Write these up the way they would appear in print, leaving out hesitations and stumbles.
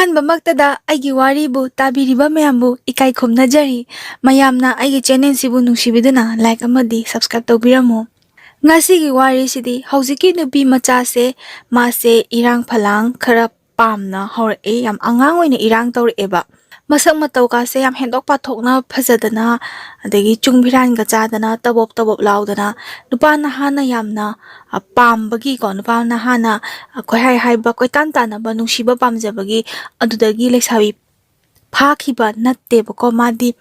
ꯑꯍꯥꯟꯕꯃꯛꯇꯗ ꯑꯩꯒꯤ ꯋꯥꯔꯤꯕꯨ ꯇꯥꯕꯤꯔꯤꯕ ꯃꯌꯥꯝꯕꯨ ꯏꯀꯥꯏ ꯈꯨꯝꯅꯖꯔꯤ꯫ ꯃꯌꯥꯝꯅ ꯑꯩꯒꯤ ꯆꯦꯅꯦꯜꯁꯤꯕꯨ ꯅꯨꯡꯁꯤꯕꯤꯗꯨꯅ ꯂꯥꯏꯛ ꯑꯃꯗꯤ ꯁꯕꯁꯀ꯭ꯔꯥꯏꯕ ꯇꯧꯕꯤꯔꯝꯃꯨ꯫ ꯉꯁꯤꯒꯤ ꯋꯥꯔꯤꯁꯤꯗꯤ ꯍꯧꯖꯤꯛꯀꯤ ꯅꯨꯄꯤ ꯃꯆꯥꯁꯦ ꯃꯥꯁꯦ ꯏꯔꯥꯡ ꯐꯂꯥꯡ ꯈꯔ ꯄꯥꯝꯅ ꯍꯧꯔꯛꯑꯦ, ꯌꯥꯝ ꯑꯉꯥꯡ ꯑꯣꯏꯅ ꯏꯔꯥꯡ ꯇꯧꯔꯛꯑꯦꯕ꯫ ꯃꯁꯛ ꯃꯇꯧꯒꯥꯁꯦ ꯌꯥꯝ ꯍꯦꯟꯗꯣꯛ ꯄꯥꯊꯣꯛꯅ ꯐꯖꯗꯅ, ꯑꯗꯒꯤ ꯆꯨꯡ-ꯐꯤꯔꯥꯟꯒ ꯆꯥꯗꯅ ꯇꯕꯣꯞ ꯇꯕꯣꯞ ꯂꯥꯎꯗꯅ, ꯅꯨꯄꯥ ꯅꯍꯥꯅ ꯌꯥꯝꯅ ꯄꯥꯝꯕꯒꯤꯀꯣ, ꯅꯨꯄꯥ ꯅꯍꯥꯅ ꯈꯣꯏꯍꯥꯏ ꯍꯥꯏꯕ ꯀꯣꯏꯇꯥꯟ ꯇꯥꯟꯅꯕ ꯅꯨꯡꯁꯤꯕ ꯄꯥꯝꯖꯕꯒꯤ ꯑꯗꯨꯗꯒꯤ ꯂꯩꯁꯥꯕꯤ ꯐꯥꯈꯤꯕ ꯅꯠꯇꯦꯕꯀꯣ꯫ ꯃꯥꯗꯤ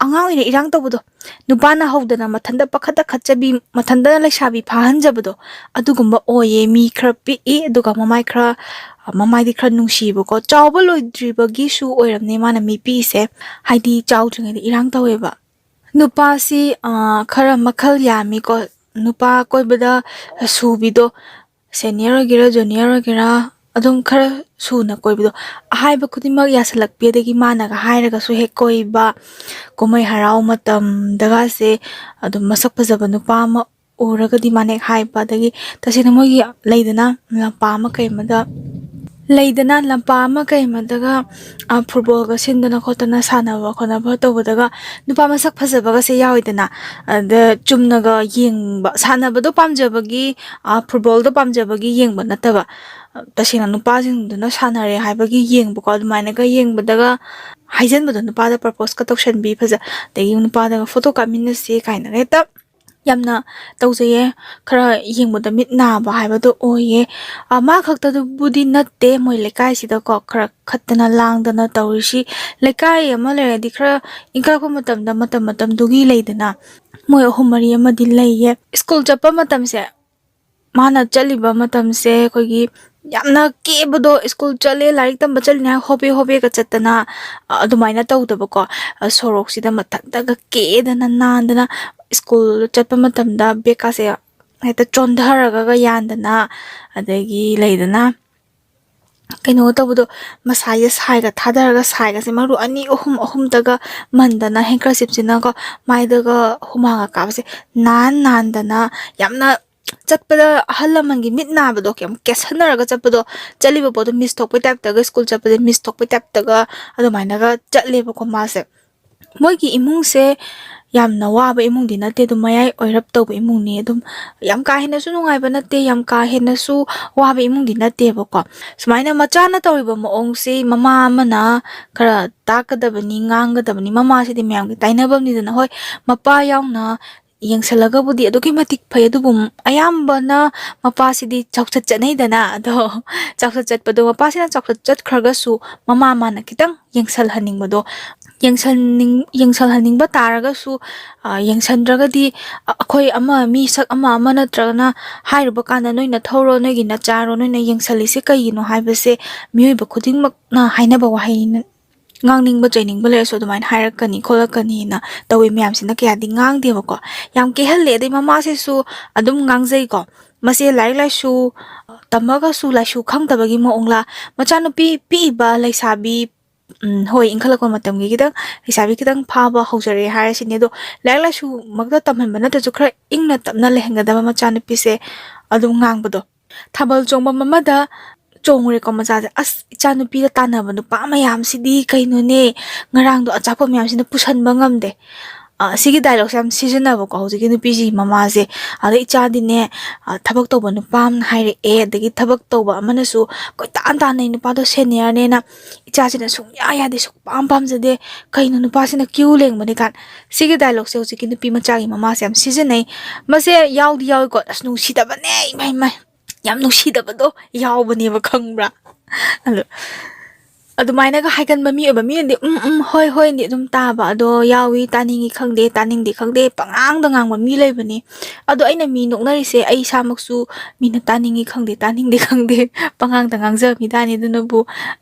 ꯑꯉꯥꯡ ꯑꯣꯏꯅ ꯏꯔꯥꯡ ꯇꯧꯕꯗꯣ, ꯅꯨꯄꯥꯅ ꯍꯧꯗꯅ ꯃꯊꯟꯇ ꯄꯥꯈꯠꯇ ꯈꯠꯆꯕꯤ, ꯃꯊꯟꯇ ꯂꯩꯁꯥꯕꯤ ꯐꯥꯍꯟꯖꯕꯗꯣ, ꯑꯗꯨꯒꯨꯝꯕ ꯑꯣꯏꯌꯦ꯫ ꯃꯤ ꯈꯔ ꯄꯤꯛꯏ, ꯑꯗꯨꯒ ꯃꯃꯥꯏꯗꯤ ꯈꯔ ꯅꯨꯡꯁꯤꯕꯀꯣ꯫ ꯆꯥꯎꯕ ꯂꯣꯏꯗ꯭ꯔꯤꯕꯒꯤꯁꯨ ꯑꯣꯏꯔꯝꯅꯤ ꯃꯥꯅ ꯃꯤ ꯄꯤꯛꯏꯁꯦ, ꯍꯥꯏꯗꯤ ꯆꯥꯎꯗ꯭ꯔꯤꯉꯩꯗ ꯏꯔꯥꯡ ꯇꯧꯋꯦꯕ꯫ ꯅꯨꯄꯥꯁꯤ ꯈꯔ ꯃꯈꯜ ꯌꯥꯝꯃꯤꯀꯣ꯫ ꯅꯨꯄꯥ ꯀꯣꯏꯕꯗ ꯁꯨꯕꯤꯗꯣ, ꯁꯦꯅꯤꯌꯔ ꯑꯣꯏꯒꯦꯔꯥ ꯖꯨꯅꯤꯌꯔ ꯑꯣꯏꯒꯦꯔꯥ ꯑꯗꯨꯝꯈꯔ ꯁꯨꯅ ꯀꯣꯏꯕꯗꯣ, ꯑꯍꯥꯏꯕ ꯈꯨꯗꯤꯡꯃꯛ ꯌꯥꯁꯜꯂꯛꯄꯤ, ꯑꯗꯒꯤ ꯃꯥꯅꯒ ꯍꯥꯏꯔꯒꯁꯨ ꯍꯦꯛ ꯀꯣꯏꯕ, ꯀꯨꯝꯍꯩ ꯍꯔꯥꯎ ꯃꯇꯝꯗꯒꯁꯦ ꯑꯗꯨꯝꯃꯁꯛ ꯐꯖꯕ ꯅꯨꯄꯥ ꯑꯃ ꯎꯔꯒꯗꯤ ꯃꯥꯅ ꯍꯦꯛ ꯍꯥꯏꯕ꯫ ꯑꯗꯒꯤ ꯇꯁꯦꯡꯅ ꯃꯣꯏꯒꯤ ꯂꯩꯗꯅ ꯂꯝꯄꯥꯛ ꯑꯃ ꯀꯩ ꯑꯃꯗꯒ ꯐꯨꯠꯕꯣꯜꯒ ꯁꯤꯟꯗꯅ ꯈꯣꯠꯇꯅ ꯁꯥꯟꯅꯕ ꯈꯣꯠꯅꯕ ꯇꯧꯕꯗꯒ ꯅꯨꯄꯥ ꯃꯁꯛ ꯐꯖꯕꯒꯁꯦ ꯌꯥꯎꯋꯤꯗꯅ, ꯑꯗ ꯆꯨꯝꯅꯒ ꯌꯦꯡꯕ, ꯁꯥꯟꯅꯕꯗꯣ ꯄꯥꯝꯖꯕꯒꯤ, ꯐꯨꯠꯕꯣꯜꯗꯣ ꯄꯥꯝꯖꯕꯒꯤ ꯌꯦꯡꯕ ꯅꯠꯇꯕ, ꯇꯁꯦꯡꯅ ꯅꯨꯄꯥꯁꯤꯡꯗꯨꯅ ꯁꯥꯟꯅꯔꯦ ꯍꯥꯏꯕꯒꯤ ꯌꯦꯡꯕꯀꯣ꯫ ꯑꯗꯨꯃꯥꯏꯅꯒ ꯌꯦꯡꯕꯗꯒ ꯍꯥꯏꯖꯟꯕꯗꯣ, ꯅꯨꯄꯥꯗ ꯄ꯭ꯔꯄꯣꯁꯀ ꯇꯧꯁꯟꯕꯤ, ꯑꯗꯒꯤ ꯅꯨꯄꯥꯗꯒ ꯐꯣꯇꯣ ꯀꯥꯞꯃꯤꯟꯅꯁꯤ ꯀꯥꯏꯅꯒ ꯍꯦꯛꯇ ꯌꯥꯝꯅ ꯇꯧꯖꯩꯌꯦ꯫ ꯈꯔ ꯌꯦꯡꯕꯗ ꯃꯤꯠ ꯅꯥꯕ ꯍꯥꯏꯕꯗꯣ ꯑꯣꯏꯌꯦ꯫ ꯃꯥ ꯈꯛꯇꯗꯨꯕꯨꯗꯤ ꯅꯠꯇꯦ, ꯃꯣꯏ ꯂꯩꯀꯥꯏꯁꯤꯗꯀꯣ ꯈꯔ ꯈꯠꯇꯅ ꯂꯥꯡꯗꯅ ꯇꯧꯔꯤꯁꯤ꯫ ꯂꯩꯀꯥꯏ ꯑꯃ ꯂꯩꯔꯗꯤ ꯈꯔ ꯏꯪꯈꯠꯂꯛꯄ ꯃꯇꯝꯗ ꯃꯇꯝꯗꯨꯒꯤ ꯂꯩꯗꯅ, ꯃꯣꯏ 3-4 ꯑꯃꯗꯤ ꯂꯩꯌꯦ꯫ ꯁ꯭ꯀꯨꯜ ꯆꯠꯄ ꯃꯇꯝꯁꯦ, ꯃꯥꯅ ꯆꯠꯂꯤꯕ ꯃꯇꯝꯁꯦ ꯑꯩꯈꯣꯏꯒꯤ ꯌꯥꯝꯅ ꯀꯦꯕꯗꯣ, ꯁ꯭ꯀꯨꯜ ꯆꯠꯂꯦ ꯂꯥꯏꯔꯤꯛ ꯇꯝꯕ ꯆꯠꯂꯤꯅꯦ ꯍꯣꯕꯦꯒ ꯆꯠꯇꯅ ꯑꯗꯨꯃꯥꯏꯅ ꯇꯧꯗꯕꯀꯣ꯫ ꯁꯣꯔꯣꯛꯁꯤꯗ ꯃꯊꯟꯇꯒ ꯀꯦꯗꯅ ꯅꯥꯟꯗꯅ ꯁ꯭ꯀꯨꯜ ꯆꯠꯄ ꯃꯇꯝꯗ ꯕꯦꯒꯀꯥꯁꯦ ꯍꯦꯛꯇ ꯆꯣꯟꯊꯔꯒ ꯌꯥꯟꯗꯅ, ꯑꯗꯒꯤ ꯂꯩꯗꯅ ꯀꯩꯅꯣ ꯇꯧꯕꯗꯣ, ꯃꯁꯥꯏꯁꯦ ꯁꯥꯏꯒ ꯊꯥꯗꯔꯒ, ꯁꯥꯏꯒꯁꯦ ꯃꯔꯨ 2-3-4ꯇꯒ ꯃꯟꯗꯅ, ꯍꯦꯡꯀꯔꯆꯤꯞꯁꯤꯅꯀꯣ ꯃꯥꯏꯗꯒ ꯍꯨꯃꯥꯡꯒ ꯀꯥꯕꯁꯦ ꯅꯥꯟꯗꯅ, ꯌꯥꯝꯅ ꯆꯠꯄꯗ ꯑꯍꯜ ꯂꯃꯟꯒꯤ ꯃꯤꯠ ꯅꯥꯕꯗꯣ, ꯌꯥꯝ ꯀꯦꯁꯟꯅꯔꯒ ꯆꯠꯄꯗꯣ, ꯆꯠꯂꯤꯕ ꯄꯣꯠꯇꯣ ꯃꯤꯁ ꯊꯣꯛꯄꯩ ꯇꯥꯏꯞꯇꯒ, ꯁ꯭ꯀꯨꯜ ꯆꯠꯄꯗ ꯃꯤꯁ ꯊꯣꯛꯄꯩ ꯇꯥꯏꯞꯇꯒ ꯑꯗꯨꯃꯥꯏꯅꯒ ꯆꯠꯂꯦꯕꯀꯣ ꯃꯥꯁꯦ꯫ ꯃꯣꯏꯒꯤ ꯏꯃꯨꯡꯁꯦ ꯌꯥꯝꯅ ꯋꯥꯕ ꯏꯃꯨꯡꯗꯤ ꯅꯠꯇꯦ, ꯑꯗꯨꯝ ꯃꯌꯥꯏ ꯑꯣꯏꯔꯞ ꯇꯧꯕ ꯏꯃꯨꯡꯅꯤ꯫ ꯑꯗꯨꯝ ꯌꯥꯝ ꯀꯥ ꯍꯦꯟꯅꯁꯨ ꯅꯨꯡꯉꯥꯏꯕ ꯅꯠꯇꯦ, ꯌꯥꯝ ꯀꯥ ꯍꯦꯟꯅꯁꯨ ꯋꯥꯕ ꯏꯃꯨꯡꯗꯤ ꯅꯠꯇꯦꯕꯀꯣ꯫ ꯁꯨꯃꯥꯏꯅ ꯃꯆꯥꯅ ꯇꯧꯔꯤꯕ ꯃꯑꯣꯡꯁꯤ ꯃꯃꯥ ꯑꯃꯅ ꯈꯔ ꯇꯥꯛꯀꯗꯕꯅꯤ, ꯉꯥꯡꯒꯗꯕꯅꯤ꯫ ꯃꯃꯥꯁꯤꯗꯤ ꯃꯌꯥꯝꯒꯤ ꯇꯥꯏꯅꯐꯝꯅꯤꯗꯅ, ꯍꯣꯏ ꯃꯄꯥ ꯌꯥꯎꯅ ꯌꯦꯡꯁꯜꯂꯒꯕꯨꯗꯤ ꯑꯗꯨꯛꯀꯤ ꯃꯇꯤꯛ ꯐꯩ, ꯑꯗꯨꯕꯨ ꯑꯌꯥꯝꯕꯅ ꯃꯄꯥꯁꯤꯗꯤ ꯆꯥꯎꯆꯠ ꯆꯠꯅꯩꯗꯅ, ꯑꯗꯣ ꯆꯥꯎꯆꯠ ꯆꯠꯄꯗꯣ, ꯃꯄꯥꯁꯤꯅ ꯆꯥꯎꯆꯠ ꯆꯠꯈ꯭ꯔꯒꯁꯨ ꯃꯥꯅ ꯈꯤꯇꯪ ꯌꯦꯡꯁꯜꯍꯟꯅꯤꯡꯕꯗꯣ, ꯌꯦꯡꯁꯜꯍꯟꯅꯤꯡꯕ ꯇꯥꯔꯒꯁꯨ ꯌꯦꯡꯁꯟꯗ꯭ꯔꯒꯗꯤ ꯑꯩꯈꯣꯏ ꯃꯤꯁꯛ ꯑꯃ ꯅꯠꯇ꯭ꯔꯒꯅ ꯍꯥꯏꯔꯨꯕ ꯀꯥꯟꯗ ꯅꯣꯏꯅ ꯊꯧꯔꯣ, ꯅꯣꯏꯒꯤ ꯅꯆꯥꯔꯣ, ꯅꯣꯏꯅ ꯌꯦꯡꯁꯜꯂꯤꯁꯦ ꯀꯩꯒꯤꯅꯣ ꯍꯥꯏꯕꯁꯦ ꯃꯤꯑꯣꯏꯕ ꯈꯨꯗꯤꯡꯃꯛꯅ ꯍꯥꯏꯅꯕ ꯋꯥꯍꯩꯅ, ꯉꯥꯡꯅꯤꯡꯕ ꯆꯩꯅꯤꯡꯕ ꯂꯩꯔꯁꯨ ꯑꯗꯨꯃꯥꯏꯅ ꯍꯥꯏꯔꯛꯀꯅꯤ ꯈꯣꯠꯂꯛꯀꯅꯤꯅ ꯇꯧꯋꯤ ꯃꯌꯥꯝꯁꯤꯅ ꯀꯌꯥꯗꯤ ꯉꯥꯡꯗꯦꯕꯀꯣ, ꯌꯥꯝ ꯀꯦꯍꯜꯂꯦ꯫ ꯑꯗꯩ ꯃꯃꯥꯁꯤꯁꯨ ꯑꯗꯨꯝ ꯉꯥꯡꯖꯩꯀꯣ, ꯃꯁꯦ ꯂꯥꯏꯔꯤꯛ ꯂꯥꯏꯁꯨ ꯇꯝꯃꯒꯁꯨ ꯂꯥꯏꯁꯨ ꯈꯪꯗꯕꯒꯤ ꯃꯑꯣꯡꯂꯥ, ꯃꯆꯥꯅꯨꯄꯤ ꯄꯤꯛꯏꯕ ꯂꯩꯁꯥꯕꯤ, ꯍꯣꯏ ꯏꯟꯈꯠꯂꯛꯄ ꯃꯇꯝꯒꯤ ꯂꯩꯁꯥꯕꯤ ꯈꯤꯇꯪ ꯐꯥꯕ ꯍꯧꯖꯔꯦ ꯍꯥꯏꯔꯁꯤꯅꯦ, ꯑꯗꯣ ꯂꯥꯏꯔꯤꯛ ꯂꯥꯏꯁꯨ ꯃꯛꯇ ꯇꯝꯍꯟꯕ ꯅꯠꯇ꯭ꯔꯁꯨ ꯈꯔ ꯏꯪꯅ ꯇꯞꯅ ꯂꯩꯍꯟꯒꯗꯕ ꯃꯆꯥꯅꯨꯄꯤꯁꯦ ꯑꯗꯨꯝ ꯉꯥꯡꯕꯗꯣ꯫ ꯊꯥꯕꯜ ꯆꯣꯡꯕꯝ ꯑꯃꯗ ꯆꯣꯡꯉꯨꯔꯦꯀꯣ ꯃꯆꯥꯁꯦ, ꯑꯁ ꯏꯆꯥꯅꯨꯄꯤꯗ ꯇꯥꯟꯅꯕ ꯅꯨꯄꯥ ꯃꯌꯥꯝꯁꯤꯗꯤ ꯀꯩꯅꯣꯅꯦ, ꯉꯔꯥꯡꯗꯣ ꯑꯆꯥꯄꯣꯠ ꯃꯌꯥꯝꯁꯤꯅ ꯄꯨꯁꯟꯕ ꯉꯝꯗꯦ꯫ ꯁꯤꯒꯤ ꯗꯥꯏꯂꯣꯛꯁꯦ ꯌꯥꯝ ꯁꯤꯖꯤꯟꯅꯕꯀꯣ ꯍꯧꯖꯤꯛꯀꯤ ꯅꯨꯄꯤꯁꯤꯒꯤ ꯃꯃꯥꯁꯦ꯫ ꯑꯗ ꯏꯆꯥꯗꯤꯅꯦ ꯊꯕꯛ ꯇꯧꯕ ꯅꯨꯄꯥ ꯑꯃꯅ ꯍꯥꯏꯔꯛꯑꯦ, ꯑꯗꯒꯤ ꯊꯕꯛ ꯇꯧꯕ ꯑꯃꯅꯁꯨ ꯀꯣꯏꯇꯥꯟ ꯇꯥꯟꯅꯩ, ꯅꯨꯄꯥꯗꯣ ꯁꯦꯅꯤꯌꯔꯅꯦꯅ, ꯏꯆꯥꯁꯤꯅ ꯁꯨꯡꯌꯥ ꯌꯥꯗꯦ, ꯁꯨꯡꯄꯥꯝ ꯄꯥꯝꯖꯗꯦ, ꯀꯩꯅꯣ ꯅꯨꯄꯥꯁꯤꯅ ꯀ꯭ꯌꯨ ꯂꯦꯡꯕꯅꯤ ꯀꯥꯟ꯫ ꯁꯤꯒꯤ ꯗꯥꯏꯂꯣꯛꯁꯦ ꯍꯧꯖꯤꯛꯀꯤ ꯅꯨꯄꯤ ꯃꯆꯥꯒꯤ ꯃꯃꯥꯁꯦ ꯌꯥꯝ ꯁꯤꯖꯤꯟꯅꯩ꯫ ꯃꯁꯦ ꯌꯥꯎꯗꯤ ꯌꯥꯎꯏꯀꯣ, ꯑꯁ ꯅꯨꯡꯁꯤꯗꯕꯅꯦ, ꯏꯃꯥꯏ ꯌꯥꯝ ꯅꯨꯡꯁꯤꯗꯕꯗꯣ ꯌꯥꯎꯕꯅꯦꯕ ꯈꯪꯕ꯭ꯔꯥ? ꯑꯗꯣ ꯑꯗꯨꯃꯥꯏꯅꯒ ꯍꯥꯏꯒꯟꯕ ꯃꯤ ꯑꯣꯏꯕ, ꯃꯤꯅꯗꯤ ꯍꯣꯏꯅꯤ ꯑꯗꯨꯝ ꯇꯥꯕ, ꯑꯗꯣ ꯌꯥꯎꯏ, ꯇꯥꯅꯤꯡꯉꯤ ꯈꯪꯗꯦ, ꯇꯥꯅꯤꯡꯗꯦ ꯈꯪꯗꯦ, ꯄꯉꯥꯡꯗ ꯉꯥꯡꯕ ꯃꯤ ꯂꯩꯕꯅꯤ꯫ ꯑꯗꯣ ꯑꯩꯅ ꯃꯤ ꯅꯣꯛꯅꯔꯤꯁꯦ, ꯑꯩ ꯏꯁꯥꯃꯛꯁꯨ ꯃꯤꯅ ꯇꯥꯅꯤꯡꯉꯤ ꯈꯪꯗꯦ, ꯇꯥꯅꯤꯡꯗꯦ ꯈꯪꯗꯦ, ꯄꯉꯥꯡꯗ ꯉꯥꯡꯖꯕ ꯃꯤꯗꯥꯅꯤ, ꯑꯗꯨꯅꯕꯨ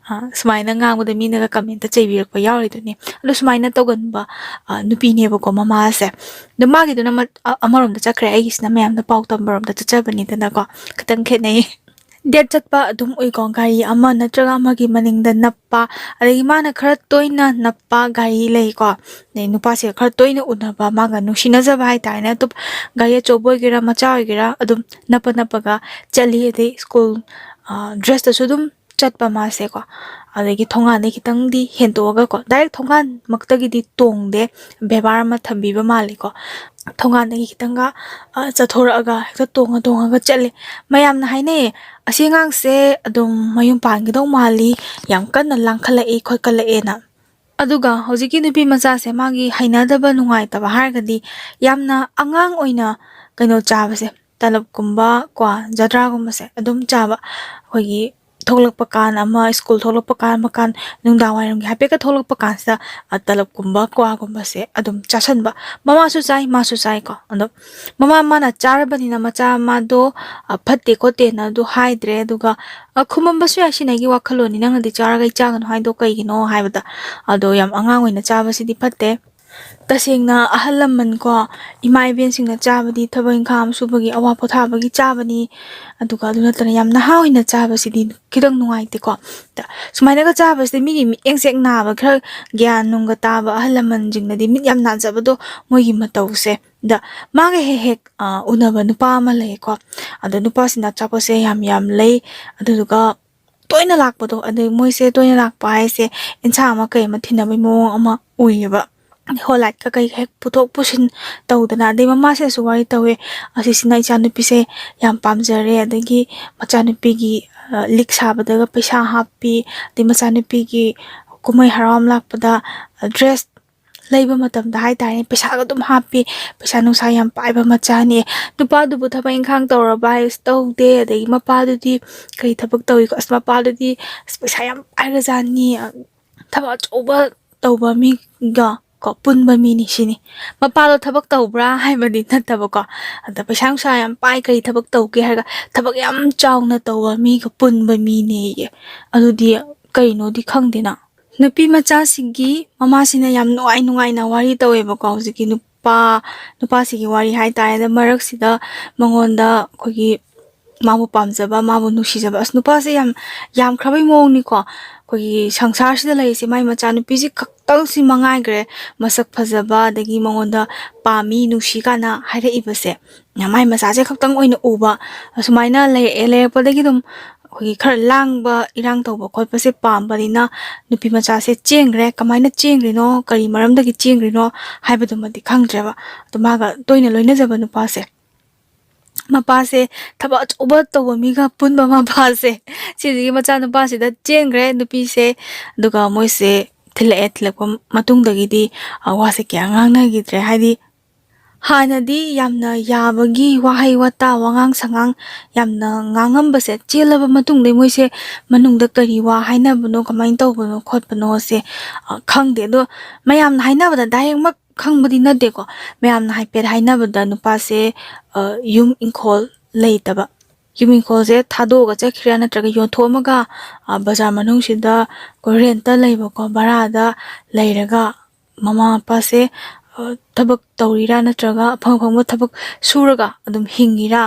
ꯁꯨꯃꯥꯏꯅ ꯉꯥꯡꯕꯗ ꯃꯤꯅꯒ ꯀꯃꯦꯟꯇ ꯆꯩꯕꯤꯔꯛꯄ ꯌꯥꯎꯔꯤꯗꯨꯅꯤ꯫ ꯑꯗꯣ ꯁꯨꯃꯥꯏꯅ ꯇꯧꯒꯟꯕ ꯅꯨꯄꯤꯅꯦꯕꯀꯣ ꯃꯃꯥꯁꯦ꯫ ꯑꯗꯣ ꯃꯥꯒꯤꯗꯨꯅ ꯑꯃꯔꯣꯝꯗ ꯆꯠꯈ꯭ꯔꯦ, ꯑꯩꯒꯤꯁꯤꯅ ꯃꯌꯥꯝꯅ ꯄꯥꯎ ꯇꯝꯕꯔꯣꯝꯗ ꯆꯠꯆꯕꯅꯤꯗꯅꯀꯣ, ꯈꯤꯇꯪ ꯈꯦꯠꯅꯩ꯫ ꯗꯦꯠ ꯆꯠꯄ ꯑꯗꯨꯝ ꯎꯏꯀꯣ, ꯒꯥꯔꯤ ꯑꯃ ꯅꯠꯇ꯭ꯔꯒ ꯑꯃꯒꯤ ꯃꯅꯤꯡꯗ ꯅꯞꯄ, ꯑꯗꯒꯤ ꯃꯥꯅ ꯈꯔ ꯇꯣꯏꯅ ꯅꯞꯄ ꯒꯥꯔꯤ ꯂꯩꯀꯣ, ꯑꯗꯩ ꯅꯨꯄꯥꯁꯤꯒ ꯈꯔ ꯇꯣꯏꯅ ꯎꯅꯕ, ꯃꯥꯒ ꯅꯨꯡꯁꯤꯅꯖꯕ ꯍꯥꯏꯇꯥꯔꯦꯅꯦ, ꯒꯥꯔꯤ ꯑꯆꯧꯕ ꯑꯣꯏꯒꯦꯔꯥ ꯃꯆꯥ ꯑꯣꯏꯒꯦꯔꯥ ꯑꯗꯨꯝ ꯅꯞꯄꯒ ꯆꯠꯂꯤ꯫ ꯑꯗꯩ ꯁ꯭ꯀꯨꯜ ꯗ꯭ꯔꯦꯁꯇꯁꯨ ꯑꯗꯨꯝ ꯆꯠꯄ ꯃꯥꯁꯦꯀꯣ ꯑꯗꯒꯤ ꯊꯣꯡꯒꯥꯟꯗꯩ ꯈꯤꯇꯪꯗꯤ ꯍꯦꯟꯇꯣꯛꯑꯒꯀꯣ ꯗꯥꯏꯔꯦꯛ ꯊꯣꯡꯒꯥꯟꯃꯛꯇꯒꯤꯗꯤ ꯇꯣꯡꯗꯦ ꯕꯦꯕꯥꯔ ꯑꯃ ꯊꯝꯕꯤꯕ ꯃꯥꯜꯂꯤꯀꯣ ꯊꯣꯡꯒꯥꯟꯗꯒꯤ ꯈꯤꯇꯪꯒ ꯆꯠꯊꯣꯔꯛꯑꯒ ꯍꯦꯛꯇ ꯇꯣꯡꯉꯒ ꯆꯠꯂꯦ ꯃꯌꯥꯝꯅ ꯍꯥꯏꯅꯩꯌꯦ ꯑꯁꯤ ꯑꯉꯥꯡꯁꯦ ꯑꯗꯨꯝ ꯃꯌꯨꯝ ꯄꯥꯟꯒꯗꯧ ꯃꯥꯜꯂꯤ ꯌꯥꯝ ꯀꯟꯅ ꯂꯥꯡꯈꯠꯂꯛꯏ ꯈꯣꯠꯀꯠꯂꯛꯑꯦꯅ ꯑꯗꯨꯒ ꯍꯧꯖꯤꯛꯀꯤ ꯅꯨꯄꯤ ꯃꯆꯥꯁꯦ ꯃꯥꯒꯤ ꯍꯩꯅꯗꯕ ꯅꯨꯡꯉꯥꯏꯇꯕ ꯍꯥꯏꯔꯒꯗꯤ ꯌꯥꯝꯅ ꯑꯉꯥꯡ ꯑꯣꯏꯅ ꯀꯩꯅꯣ ꯆꯥꯕꯁꯦ ꯇꯂꯞꯀꯨꯝꯕ ꯀꯣ ꯖꯗ꯭ꯔꯥꯒꯨꯝꯕꯁꯦ ꯑꯗꯨꯝ ꯆꯥꯕ ꯑꯩꯈꯣꯏꯒꯤ ꯊꯣꯛꯂꯛꯄ ꯀꯥꯟ ꯑꯃ ꯁ꯭ꯀꯨꯜ ꯊꯣꯛꯂꯛꯄ ꯀꯥꯟ ꯅꯨꯡꯗꯥꯡ ꯋꯥꯏꯔꯝꯒꯤ ꯍꯥꯏꯐꯦꯠꯀ ꯊꯣꯛꯂꯛꯄ ꯀꯥꯟꯁꯤꯗ ꯇꯂꯞꯀꯨꯝꯕ ꯀ꯭ꯋꯥꯒꯨꯝꯕꯁꯦ ꯑꯗꯨꯝ ꯆꯥꯁꯟꯕ ꯃꯃꯥꯁꯨ ꯆꯥꯏ ꯃꯥꯁꯨ ꯆꯥꯏꯀꯣ ꯑꯗꯣ ꯃꯥꯅ ꯆꯥꯔꯕꯅꯤꯅ ꯃꯆꯥ ꯃꯥꯗꯣ ꯐꯠꯇꯦ ꯈꯣꯠꯇꯦꯅ ꯑꯗꯨ ꯍꯥꯏꯗ꯭ꯔꯦ ꯑꯗꯨꯒ ꯈꯨꯃꯝꯕꯁꯨ ꯌꯥꯏ ꯁꯤꯅ ꯑꯩꯒꯤ ꯋꯥꯈꯜꯂꯣꯟꯅꯤ ꯅꯪꯅꯗꯤ ꯆꯥꯔꯒ ꯆꯥꯒꯅꯣ ꯍꯥꯏꯗꯣ ꯀꯩꯒꯤꯅꯣ ꯍꯥꯏꯕꯗ ꯑꯗꯣ ꯌꯥꯝ ꯑꯉꯥꯡ ꯑꯣꯏꯅ ꯆꯥꯕꯁꯤꯗꯤ ꯐꯠꯇꯦ तसेंगना अहल लमन को इमा इबेन सिंगना चाबदी थबक इंखाम सुबगी अवा पोथाबगी चाबनी अदुगा अदु नतना याम नहा होइना चाबसिदी खिदंग नुंगाइतेको सुमाइनागा चाबसिदी मिगी एंगसेक नाबा खर ज्ञान नुंगा ताबा अहल लमन जिंगनदी मिट याम नाजबदो मोइगी मतौसे दा मागे हेक उनबा नुपा अमा लेको अदु नुपासिना चापोसे याम लै अदुगा तोइना लाकपदो अदु मोइसे तोइना लाकपा हाइसे इन्सा अमा कै अमा थिनबै मोंग अमा उइबा होलाइट का कई हेक पुथोक पुसिन तौदना दे ममा से सुवारी तवे असिसिना इचानुपीसे याम पामजरे अदगी मचानुपीगी लिक साबदगा पैसा हापी दे मचानुपीगी कुमै हराम लाकपदा dress leiba matam da hai tare pesa ga dum happy pesa nu sa yam pai ba macha ni nupa du bu thaba inkhang tawra ba is taw de adai mapa du di kai thabak tawi ko asma pa du di pesa yam pai ga jan ni thaba choba tawba mi ga ko punba mi ni sini mapa do thabak tawbra hai ba di nataba ko ada pesa nu sa yam pai kai thabak taw ke ha ga thabak yam chawna tawba mi ko punba mi ne ye adu di kai no di khang dina nupi macha sigi mama sina yam nuai na wari taweba ko hojiki nupa sigi wari hai tare da marak sida mangonda khogi mabu pamjaba mabu nusijaba as nupa se yam khrabai mong ni ko khogi sangsar sida lai se mai macha nupi ji khaktal si mangai gre masak phajaba dagi mangonda pami nusi kana haira ibase mai macha je khaktang oina uba asumaina le podagi dum khogi khar langba irang tawba khotpa se pambanina nupi macha se chengre kamaina chengrino kari maramdagi chengrino haibadumadi khangdreba tumaga toina loina jaba nupa se mapa se thaba choba tawba miga punba mapa se siji macha nupa se da chengre nupi se duga moi se thilakpa matungdagi di wase kya ngangna gidre haidi हानदी यामना याबगी वाहै वता वांगांग संगांग यामना ngangamबसे चेलब मतुंगदे मोइसे मनुंगदा करी वा हाइनाबनो कमाइन तौबनो खोटबनो से खंगदे दो मयामना हाइनाबदा direct मक खंगबदी नदेको मयामना हाइपेड हाइनाबदा नुपासे yum इंखोल लेतबा yum इंखोल से थादोगा चखिरा नत्रगा योथोमगा बाजार मनुंगसिदा को rent a लेबको बरादा लेरगा mama पासे थबक तौरीरा नत्रगा फंग थबक सुरगा अदुम हिंगिरा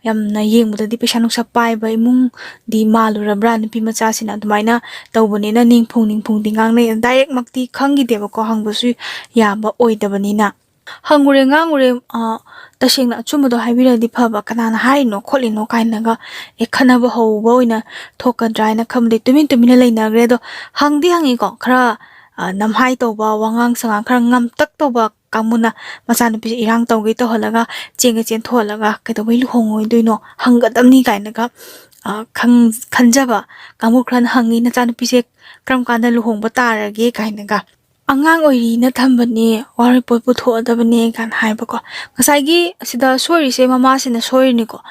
यामना येंगबददी पैसा नुक्सा पाइबा इमुंग दि मालुरब्रा नुपि मचासिना अदुमाइना तौबनेना निंगफुंग दिंगांग नै डाइरेक्ट मक्ति खंगी देबको हंगबसु याबा ओइदबनिना हंगुरे nganगुरे तसेंगना अचुमदो हाइबिरदि फबा कनाना हारिनो खोलिनो काइनागा ए खनाबा हौबा ओइना थोकद्राइना खमदे तुमिन लेनाग्रे दो हंगदि हंगिको खरा namhai tawba wangang sanga khar ngam tak tawba kamuna machanupi irang tawge to holaga chen tholaga kedabai luhongoi duino hangadamni kainaga khanjaba kamu khran hangi na chanupi se kram kanda luhongba tarage kainaga angang oiri na thambani wari pot putho adabani kan haibako ngasai sida sori se mama sina sori ni ko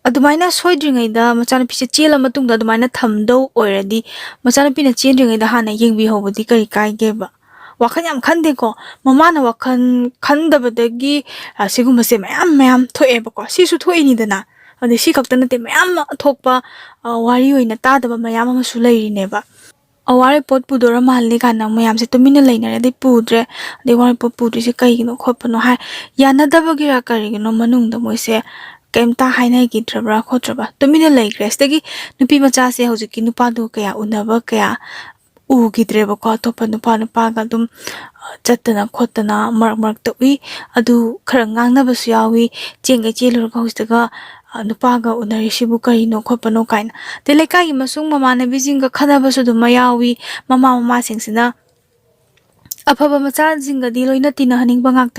अदुमाइना सोइद्रिङैदा मचानुपीसे चेला मतुंगदा अदुमाइना थमदौ ओइरदि मचानुपीना चेन्द्रिङैदा हाना येंबि होबदि करि काइगेबा वाखन याम खन्देको ममाना वाखन खन्दबदगी सिगुमसे मयाम थोएबको सिसु थोइनिदना अदे सि खक्ता नते मयाम थोकपा वारी ओइना तादबा मयाम अमसु लैरिनेबा Aware pot पुदोरा मालने काना मयाम से तुमिना लैनरे दे पुद्रे दे वारे pot पुद्रिसे कइगिनो खोपनो हाय यानदबगिरा करिगिनो मनुंगदा मोइसे केमता हाइना गिद्रबरा खोत्रबा तुमिना लैग्रेसदगी नुपी मचा से हौजिकी नुपादो कया उनबा कया उगिद्रेबको अतोपा नुपागा दुम चत्तना खोतना मरक त उइ अदु खर ngangnabसु यावी चेंगे चेलुरगा हौजदगा nupaga unarisibu karino khotpano kaina te lekai gi masung mamanabijinga khanabasу dum mayawi mama singsina afaba macha jingadi loina tina haning bangak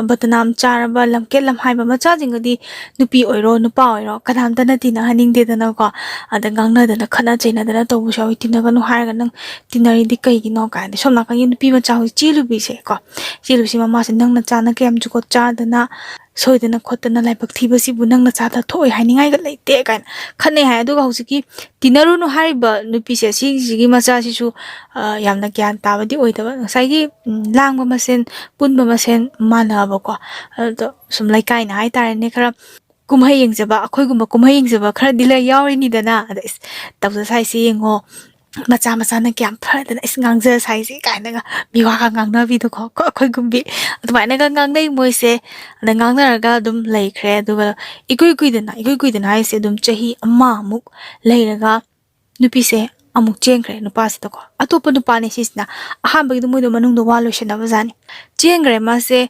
batanam charaba lamket lamhaiba macha jingadi nupi oiro nupa oiro kadam tana tina haning de dana ko ada gangna dana khana chaina dana tobu shawi tina ganu harga nang tinari di kai gi no ka de somna kan nupi macha hu chilubi se ko chilusi mama se nang na chana kem ju ko cha dana soidana khotana laibak thibasi bu nang na cha ta thoi haningai ga leite kan khane hai adu ga husiki tinaru no hariba nupi se sigi macha si su yamna gyan tabadi oidaba ngasai langba masen punba masen manaba ko ado sum laikai na hai tare ne khara kumhai yengjaba akhoi gumba kumhai yengjaba khara dila yawri ni dana ada tawsa sai si yengo macha na kyam phadana ngangja sai si kaina ga miwa ka ngangna bi to ko akhoi gumbi adumai ga ngangnai moise ada ngangna ga dum laikre duga ikui dana hai se dum chahi amma muk lairaga nupi se amuk chengre nupa se to ko atopa nupa ne sisna ahamba gi moido manung do walo shena bazani chengre ma se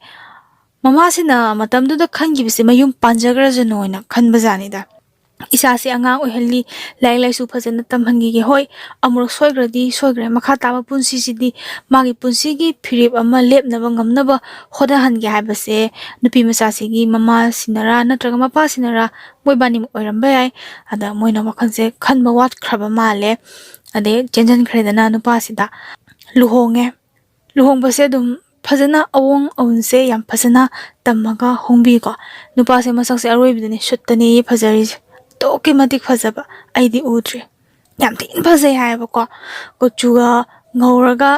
mama se na matam du da khangi bise mayum panjagra jano na khan bazani da isa se angang ohelli lai su phajana tamhangi ge hoi amur soigradi soigre makha taba punsi sidi magi punsi gi phirip ama lepna ba ngamna ba khoda han ge haiba se nupi masa sigi mama sinara natraga mapa sinara moi bani oiramba yai ada moina wakhan se khanba wat khraba male ade jenjan khredana nupa sida luhong ba se dum phajana awong aunse yam phajana tamaga hongbi ko nupa se masak se aroi bidani shuttani phajari toke matik phajaba aidi udre yam tin phajai haiba ko chuga ngauraga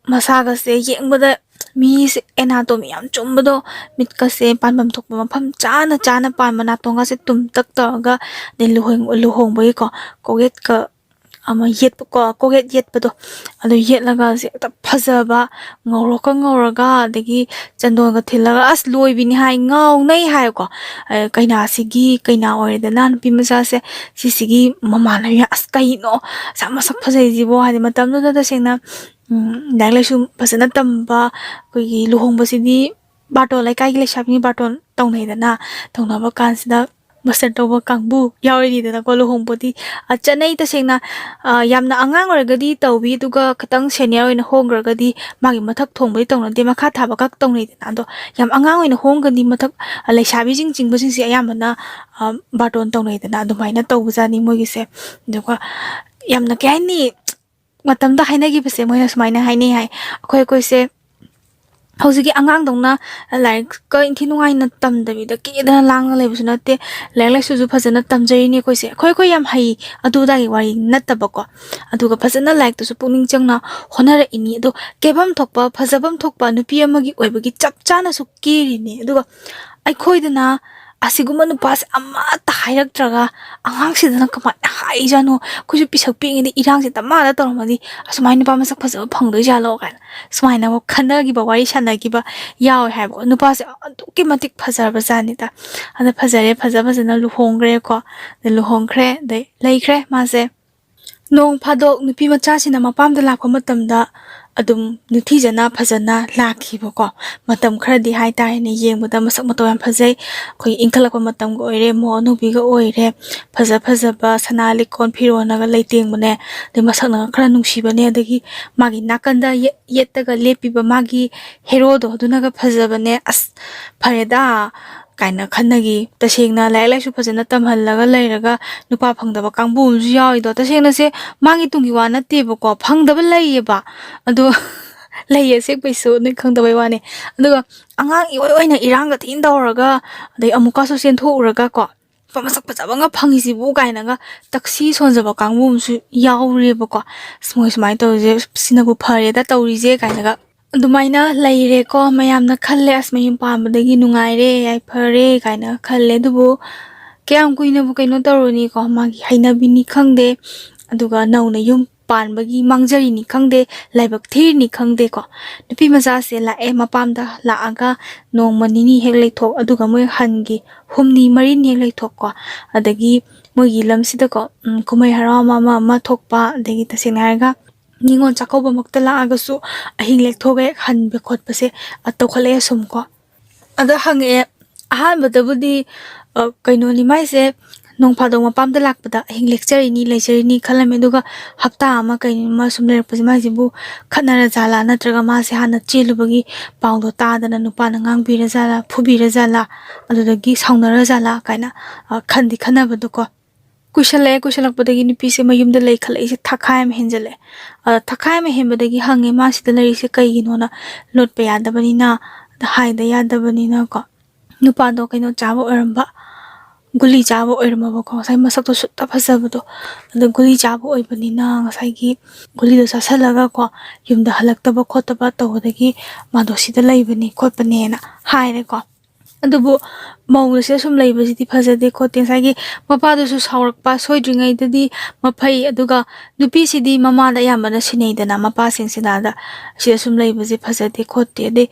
masaga se yengbada mi se anatomy yam chumbado mitka se panbam thokpa mafam chana panma na tonga se tum tak taga de luhong bai ko koget ka ama yet ko koget yet pado ado yet laga se ta phajaba ngauraga degi chandon ga thilaga as loi bini hai ngau nai hai ko kaina sigi kaina ore da nan pi masa se sigi mama na ya as kai no sama sak phajai jibo hai matam no da sengna dagle su phasana tamba ko gi luhong basidi bato lai kai le shabni baton tongnai da na tongna ba kan sida master toba kangbu yauri da ko luhong poti achanai ta sengna yamna angang orgadi toubi duga khatang senior oina hongragadi magi mathak thongbai tongna de makha thaba kak tongnai da do yam angang oina honggani mathak laisabi jing basing se ayamana baton tongnai da adumaina tawbujani mogi se duga yamna kaini matamda hainagi base moina sumaina haini hai akhoi se hौजिकी angang dongna like ka inthi nungai na tam da bi da ki da lang na lebu na te like su phajana tamjai ni koi se khoi yam hai adu da gi wari natta ba ko adu ga phajana like to su puning changna honara ini do kebam thokpa phajabam thokpa nupi amagi oibagi chap chana su kiri ni adu ga ai khoi da na asiguma nu pas amma ta hairak traga angang si dana kama hai jano kuju pisak pingi di irang si tamma da tormadi asumai nu pa masak phajaba phangdoi jalo kan sumai na mo khana gi ba wari shana gi ba yaw hai bo nu pa se ki matik phajar ba jani da ada phajare phajaba jana lu hongre ko de lu hongkre de leikre ma se nong phadok nupi macha sina mapam da lakwa matam da adum nuthi jana phajana lakhi boko matam kharadi hai tai ne yengbuda masak mato yam phajai khoi ingkhalakwa matam go oire mo nubi ga oire phaja ba sanali kon phirona ga leiteng bune de masak na khara nungsi bane adagi magi nakanda yetta ga lepi ba magi hero do duna ga phaja bane as phareda kaina khanagi tasengna lai su phajana tamhallaga leiraga nupa phangdaba kangbu ju yawi do tasengna se magi tungi wa na te boko phangdaba laiye ba adu laiye se paisu ne khangdaba wa ne adu angang oina iranga tin dawraga dai amuka so sen thouraga ko pamasak pachaba nga phangisi bu kaina ga taksi sonjaba kangbu su yawre boko smai to je sinagu phare da tawri je kaina ga dumaina laire ko mayamna khalle asmayim pambadagi nungaire ai phare kaina khalle dubu kyam kuina bu kaino taruni ko magi hainabini khangde aduga nauna yum panbagi mangjari ni khangde laibak thir ni khangde ko nupi maja se la e mapamda la aga nongmani ni hek leithok aduga moi hangi humni marin hek leithok ko adagi mogi lamsida ko kumai harama ma thokpa adagi tasenarga ningon chakauba maktala agasu ahing lek thoge hanbe khotpase atto khale sumko ada hange ahan badabudi ꯀꯩꯅꯣꯅꯤ ꯃꯥꯏꯁꯦ ꯅꯣꯡ ꯐꯥꯗꯣꯛ ꯃꯄꯥꯝꯗ ꯂꯥꯛꯄꯗ ꯑꯍꯤꯡ ꯂꯦꯛꯆꯔꯤꯅꯤ ꯂꯩꯖꯔꯤꯅꯤ ꯈꯜꯂꯝꯃꯦ ꯑꯗꯨꯒ ꯍꯞꯇꯥ ꯑꯃ ꯀꯩꯅꯣꯃ ꯁꯨꯝ ꯂꯩꯔꯛꯄꯁꯦ ꯃꯥꯏꯁꯤꯕꯨ ꯈꯠꯅꯔ ꯖꯥꯠꯂꯥ ꯅꯠꯇ꯭ꯔꯒ ꯃꯥꯁꯦ ꯍꯥꯟꯅ ꯆꯦꯜꯂꯨꯕꯒꯤ ꯄꯥꯎꯗꯣ ꯇꯥꯗꯅ ꯅꯨꯄꯥꯅ ꯉꯥꯡꯕꯤꯔ ꯖꯥꯠꯂꯥ ꯐꯨꯕꯤꯔ ꯖꯥꯠꯂꯥ ꯑꯗꯨꯗꯒꯤ ꯁꯥꯎꯅꯔ ꯖꯥꯠꯂꯥ ꯀꯥꯏꯅ ꯈꯟꯗꯤ ꯈꯟꯅꯕꯗꯣꯀꯣ ꯀꯨꯏꯁꯜꯂꯛꯄꯗꯒꯤ ꯅꯨꯄꯤꯁꯦ ꯃꯌꯨꯝꯗ ꯂꯩ ꯈꯜꯂꯛꯏꯁꯦ ꯊꯥꯈꯥꯏ ꯑꯃ ꯍꯦꯟꯖꯜꯂꯛꯑꯦ ꯊꯥꯈꯥꯏ ꯑꯃ ꯍꯦꯟꯕꯗꯒꯤ ꯍꯪꯉꯦ ꯃꯥ ꯁꯤꯗ ꯂꯩꯔꯤꯁꯦ ꯀꯩꯒꯤꯅꯣꯅ ꯂꯣꯠꯄ ꯌꯥꯗꯕꯅꯤꯅ ꯍꯥꯏꯗ ꯌꯥꯗꯕꯅꯤꯅꯀꯣ ꯅꯨꯄꯥꯗꯣ ꯀꯩꯅꯣ ꯆꯥꯕ ꯑꯣꯏꯔꯝꯕ ꯒꯨꯂꯤ ꯆꯥꯕ ꯑꯣꯏꯔꯝꯃꯕꯀꯣ ꯉꯁꯥꯏ ꯃꯁꯛꯇꯣ ꯁꯨꯠꯇ ꯐꯖꯕꯗꯣ ꯑꯗꯣ ꯒꯨꯂꯤ ꯆꯥꯕ ꯑꯣꯏꯕꯅꯤꯅ ꯉꯁꯥꯏꯒꯤ ꯒꯨꯂꯤꯗꯣ ꯆꯥꯁꯜꯂꯒꯀꯣ ꯌꯨꯝꯗ ꯍꯜꯂꯛꯇꯕ ꯈꯣꯠꯇꯕ ꯇꯧꯕꯗꯒꯤ ꯃꯥꯗꯣ ꯁꯤꯗ ꯂꯩꯕꯅꯤ ꯈꯣꯠꯄꯅꯦꯅ ꯍꯥꯏꯔꯦꯀꯣ ꯑꯗꯨꯕꯨ ꯃꯧꯁꯦ ꯁꯨꯝ ꯂꯩꯕꯁꯤꯗꯤ ꯐꯖꯗꯦ ꯈꯣꯠꯇꯦ ꯉꯁꯥꯏꯒꯤ ꯃꯄꯥꯗꯨꯁꯨ ꯁꯥꯎꯔꯛꯄ ꯁꯣꯏꯗ꯭ꯔꯤꯉꯩꯗꯗꯤ ꯃꯐꯩ ꯑꯗꯨꯒ ꯅꯨꯄꯤꯁꯤꯗꯤ ꯃꯃꯥꯗ ꯑꯌꯥꯝꯕꯅ ꯁꯤꯟꯅꯩꯗꯅ ꯃꯄꯥꯁꯤꯡꯁꯤꯅ ꯁꯤꯗ ꯁꯨꯝ ꯂꯩꯕꯁꯦ ꯐꯖꯗꯦ ꯈꯣꯠꯇꯦ ꯑꯗꯩ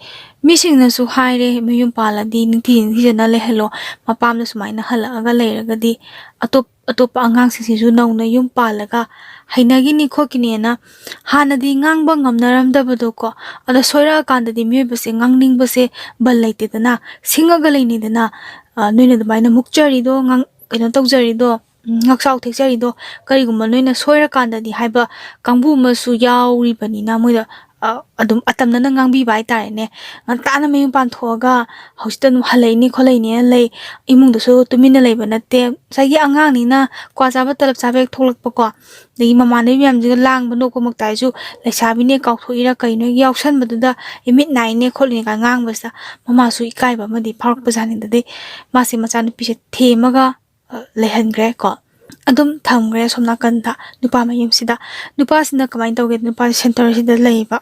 ꯃꯤꯁꯤꯡꯅꯁꯨ ꯍꯥꯏꯔꯦ ꯃꯌꯨꯝ ꯄꯥꯜꯂꯗꯤ ꯅꯤꯡꯊꯤꯖꯅ ꯂꯩꯍꯜꯂꯣ ꯃꯄꯥꯝꯗ ꯁꯨꯃꯥꯏꯅ ꯍꯜꯂꯛꯑꯒ ꯂꯩꯔꯒꯗꯤ ꯑꯇꯣꯞꯄ ꯑꯉꯥꯡꯁꯤꯡꯁꯤꯁꯨ ꯅꯧꯅ ꯌꯨꯝ ꯄꯥꯜꯂꯒ ꯍꯩꯅꯈꯤꯅꯤ ꯈꯣꯠꯈꯤꯅꯦꯅ ꯍꯥꯟꯅꯗꯤ ꯉꯥꯡꯕ ꯉꯝꯅꯔꯝꯗꯕꯗꯣꯀꯣ ꯑꯗ ꯁꯣꯏꯔꯛꯑꯀꯥꯟꯗꯗꯤ ꯃꯤꯑꯣꯏꯕꯁꯦ ꯉꯥꯡꯅꯤꯡꯕꯁꯦ ꯕꯜ ꯂꯩꯇꯦꯗꯅ ꯁꯤꯡꯉꯒ ꯂꯩꯅꯤꯗꯅ ꯅꯣꯏꯅ ꯑꯗꯨꯃꯥꯏꯅ ꯃꯨꯛꯆꯔꯤꯗꯣ ꯀꯩꯅꯣ ꯇꯧꯖꯔꯤꯗꯣ ꯉꯛꯆꯥꯎ ꯊꯦꯛꯆꯔꯤꯗꯣ ꯀꯔꯤꯒꯨꯝꯕ ꯅꯣꯏꯅ ꯁꯣꯏꯔꯀꯥꯟꯗꯗꯤ ꯍꯥꯏꯕ ꯀꯥꯡꯕꯨ ꯑꯃꯁꯨ ꯌꯥꯎꯔꯤꯕꯅꯤꯅ ꯃꯣꯏꯗ ꯑꯗꯨꯝ ꯑꯇꯝꯅꯅ ꯉꯥꯡꯕꯤꯕ ꯍꯥꯏꯇꯥꯔꯦꯅꯦ ꯉꯟꯇꯥꯅ ꯃꯌꯨꯝ ꯄꯥꯟꯊꯣꯛꯑꯒ ꯍꯧꯖꯤꯛꯇ ꯑꯗꯨꯝ ꯍꯜꯂꯛꯏꯅꯤ ꯈꯣꯠꯂꯛꯏꯅꯦꯅ ꯂꯩ ꯏꯃꯨꯡꯗꯁꯨ ꯇꯨꯃꯤꯟꯅ ꯂꯩꯕ ꯅꯠꯇꯦ ꯉꯁꯥꯏꯒꯤ ꯑꯉꯥꯡꯅꯤꯅ ꯀ꯭ꯋꯥ ꯆꯥꯕ ꯇꯂꯞ ꯆꯥꯕ ꯍꯦꯛ ꯊꯣꯛꯂꯛꯄꯀꯣ ꯑꯗꯒꯤ ꯃꯃꯥꯟꯅꯕꯤ ꯃꯌꯥꯝꯁꯤꯒ ꯂꯥꯡꯕ ꯅꯣꯛꯄꯃꯛꯇ ꯍꯥꯏꯁꯨ ꯂꯩꯁꯥꯕꯤꯅꯦ ꯀꯥꯎꯊꯣꯛꯏꯔꯥ ꯀꯩꯅꯣ ꯌꯥꯎꯁꯟꯕꯗꯨꯗ ꯃꯤꯠ ꯅꯥꯏꯅꯦ ꯈꯣꯠꯂꯤꯅꯦ ꯀꯥꯏꯅ ꯉꯥꯡꯕꯁꯤꯗ ꯃꯃꯥꯁꯨ ꯏꯀꯥꯏꯕ ꯑꯃꯗꯤ ꯐꯥꯎꯔꯛꯄꯖꯥꯠꯅꯤꯗꯗꯩ ꯃꯥꯁꯦ ꯃꯆꯥꯅꯨꯄꯤꯁꯦ ꯊꯦꯝꯃꯒ ꯂꯩꯍꯟꯈ꯭ꯔꯦ ꯀꯣ ꯑꯗꯨꯝ ꯊꯝꯈ꯭ꯔꯦ ꯁꯣꯝ ꯅꯥꯀꯟꯗ ꯅꯨꯄꯥ ꯃꯌꯨꯝꯁꯤꯗ ꯅꯨꯄꯥꯁꯤꯅ ꯀꯃꯥꯏꯅ ꯇꯧꯒꯦ ꯅꯨꯄꯥꯁꯤ ꯁꯦꯟꯇꯔꯁꯤꯗ ꯂꯩꯕ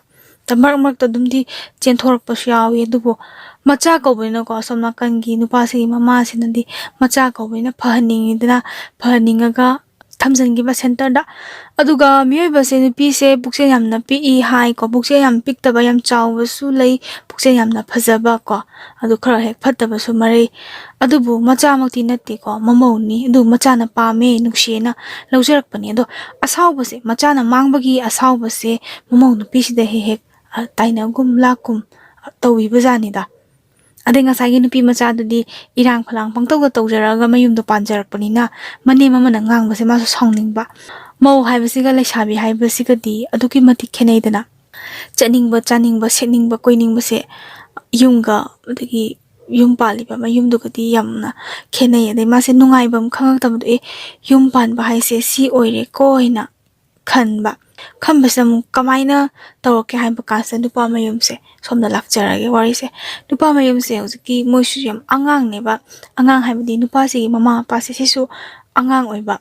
ꯃꯔꯛ ꯃꯔꯛꯇ ꯑꯗꯨꯝꯗꯤ ꯆꯦꯟꯊꯣꯔꯛꯄꯁꯨ ꯌꯥꯎꯏ ꯑꯗꯨꯕꯨ ꯃꯆꯥ ꯀꯧꯕꯅꯤꯅꯀꯣ ꯁꯣꯝ ꯅꯥꯀꯟꯒꯤ ꯅꯨꯄꯥꯁꯤꯒꯤ ꯃꯃꯥꯁꯤꯅꯗꯤ ꯃꯆꯥ ꯀꯧꯕꯅꯤꯅ ꯐꯍꯟꯅꯤꯡꯉꯒ ꯊꯝꯖꯤꯟꯈꯤꯕ ꯁꯦꯟꯇꯔꯗ ꯑꯗꯨꯒ ꯃꯤꯑꯣꯏꯕꯁꯦ ꯅꯨꯄꯤꯁꯦ ꯄꯨꯛꯆꯦꯜ ꯌꯥꯝꯅ ꯄꯤꯛꯏ ꯍꯥꯏꯀꯣ ꯄꯨꯛꯆꯦꯜ ꯌꯥꯝ ꯄꯤꯛꯇꯕ ꯌam ꯆꯥꯎꯕꯁꯨ ꯂꯩ ꯄꯨꯛꯆꯦꯜ ꯌꯥꯝꯅ ꯐꯖꯕ ꯀꯣ ꯑꯗꯨ ꯈꯔ ꯍꯦꯛ ꯐꯠꯇꯕꯁꯨ ꯃꯔꯩ ꯑꯗꯨꯕꯨ ꯃꯆꯥꯃꯛꯇꯤ ꯅꯠꯇꯦꯀꯣ ꯃꯃꯧꯅꯤ ꯑꯗꯨ ꯃꯆꯥꯅ ꯄꯥꯝꯃꯦ ꯅꯨꯡꯁꯤꯌꯦꯅ ꯂꯧꯖꯔꯛꯄꯅꯤ ꯑꯗꯣ ꯑꯁꯥꯎꯕꯁꯦ ꯃꯆꯥꯅ ꯃꯥꯡꯕꯒꯤ ꯑꯁꯥꯎꯕꯁꯦ ꯃꯃꯧ ꯅꯨꯄꯤꯁꯤꯗ ꯍꯦꯛ ꯇꯥꯏꯅꯒꯨꯝ ꯂꯥꯛꯀꯨꯝ ꯇꯧꯕꯤꯕꯖꯥꯠꯅꯤꯗ ꯑꯗꯩ ꯉꯁꯥꯏꯒꯤ ꯅꯨꯄꯤ ꯃꯆꯥꯗꯨꯗꯤ ꯏꯔꯥꯡ ꯐꯂꯥꯡ ꯄꯪꯇꯧꯗ ꯇꯧꯖꯔꯛꯑꯒ ꯃꯌꯨꯝꯗꯣ ꯄꯥꯟꯖꯔꯛꯄꯅꯤꯅ ꯃꯅꯦꯝ ꯑꯃꯅ ꯉꯥꯡꯕꯁꯦ ꯃꯥꯁꯨ ꯁꯥꯎꯅꯤꯡꯕ ꯃꯧ ꯍꯥꯏꯕꯁꯤꯒ ꯂꯩꯁꯥꯕꯤ ꯍꯥꯏꯕꯁꯤꯒꯗꯤ ꯑꯗꯨꯛꯀꯤ ꯃꯇꯤꯛ ꯈꯦꯠꯅꯩꯗꯅ ꯆꯠꯅꯤꯡꯕ ꯆꯥꯅꯤꯡꯕ ꯁꯦꯠꯅꯤꯡꯕ ꯀꯣꯏꯅꯤꯡꯕꯁꯦ ꯌꯨꯝꯒ ꯑꯗꯒꯤ ꯌꯨꯝ ꯄꯥꯜꯂꯤꯕ ꯃꯌꯨꯝꯗꯨꯒꯗꯤ ꯌꯥꯝꯅ ꯈꯦꯠꯅꯩ ꯑꯗꯩ ꯃꯥꯁꯦ ꯅꯨꯡꯉꯥꯏꯕ ꯑꯃ ꯈꯪꯉꯛꯇꯕꯗꯣ ꯌꯨꯝ ꯄꯥꯟꯕ ꯍꯥꯏꯁꯦ ꯁꯤ ꯑꯣꯏꯔꯦꯀꯣ ꯍꯥꯏꯅ ꯈꯟꯕꯁꯤꯗ ꯑꯃꯨꯛ ꯀꯃꯥꯏꯅ ꯇꯧꯔꯛꯀꯦ ꯍꯥꯏꯕ ꯀꯥꯟꯁꯤꯗ ꯅꯨꯄꯥ ꯃꯌꯨꯝꯁꯦ ꯁꯣꯝꯗ ꯂꯥꯛꯆꯔꯒꯦ ꯋꯥꯔꯤꯁꯦ ꯅꯨꯄꯥ ꯃꯌꯨꯝꯁꯦ ꯍꯧꯖꯤꯛꯀꯤ ꯃꯣꯏꯁꯨ ꯌꯥꯝ ꯑꯉꯥꯡꯅꯦꯕ ꯑꯉꯥꯡ ꯍꯥꯏꯕꯗꯤ ꯅꯨꯄꯥꯁꯤꯒꯤ ꯃꯃꯥ ꯃꯄꯥꯁꯦ ꯁꯤꯁꯨ ꯑꯉꯥꯡ ꯑꯣꯏꯕ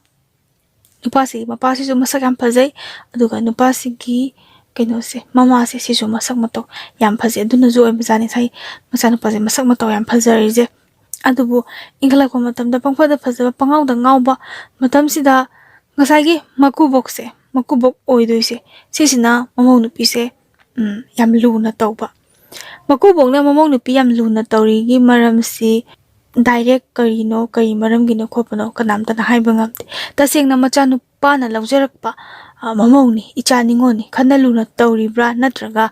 ꯅꯨꯄꯥꯁꯤꯒꯤ ꯃꯄꯥꯁꯤꯁꯨ ꯃꯁꯛ ꯌꯥꯝ ꯐꯖꯩ ꯑꯗꯨꯒ ꯅꯨꯄꯥꯁꯤꯒꯤ ꯀꯩꯅꯣꯁꯦ ꯃꯃꯥꯁꯦ ꯁꯤꯁꯨ ꯃꯁꯛ ꯃꯇꯧ ꯌꯥꯝ ꯐꯖꯩ ꯑꯗꯨꯅꯁꯨ ꯑꯣꯏꯕꯖꯥꯠꯅꯤ ꯉꯁꯥꯏ ꯃꯆꯥꯅꯨꯄꯥꯁꯦ ꯃꯁꯛ ꯃꯇꯧ ꯌꯥꯝ ꯐꯖꯔꯤꯁꯦ ꯑꯗꯨꯕꯨ ꯏꯟꯈꯠꯂꯛꯄ ꯃꯇꯝꯗ ꯄꯪꯐꯗ ꯐꯖꯕ ꯄꯪꯉꯥꯎꯗ ꯉꯥꯎꯕ ꯃꯇꯝꯁꯤꯗ ꯉꯁꯥꯏꯒꯤ ꯃꯀꯨꯕꯣꯛ ꯑꯣꯏꯗꯣꯏꯁꯦ ꯁꯤꯁꯤꯅ ꯃꯃꯧ ꯅꯨꯄꯤꯁꯦ ꯌꯥꯝ ꯂꯨꯅ ꯇꯧꯕ ꯃꯀꯨꯕꯣꯛꯅ ꯃꯃꯧ ꯅꯨꯄꯤ ꯌꯥꯝ ꯂꯨꯅ ꯇꯧꯔꯤꯒꯤ ꯃꯔꯝꯁꯤ ꯗꯥꯏꯔꯦꯛ ꯀꯔꯤꯅꯣ ꯀꯔꯤ ꯃꯔꯝꯒꯤꯅꯣ ꯈꯣꯠꯄꯅꯣ ꯀꯅꯥꯝꯇꯅ ꯍꯥꯏꯕ ꯉꯝꯗꯦ ꯇꯁꯦꯡꯅ ꯃꯆꯥꯅꯨꯄꯥꯅ ꯂꯧꯖꯔꯛꯄ ꯃꯃꯧꯅꯤ ꯏꯆꯥ ꯅꯤꯉꯣꯜꯅꯤ ꯈꯟꯅ ꯂꯨꯅ ꯇꯧꯔꯤꯕ꯭ꯔꯥ ꯅꯠꯇ꯭ꯔꯒ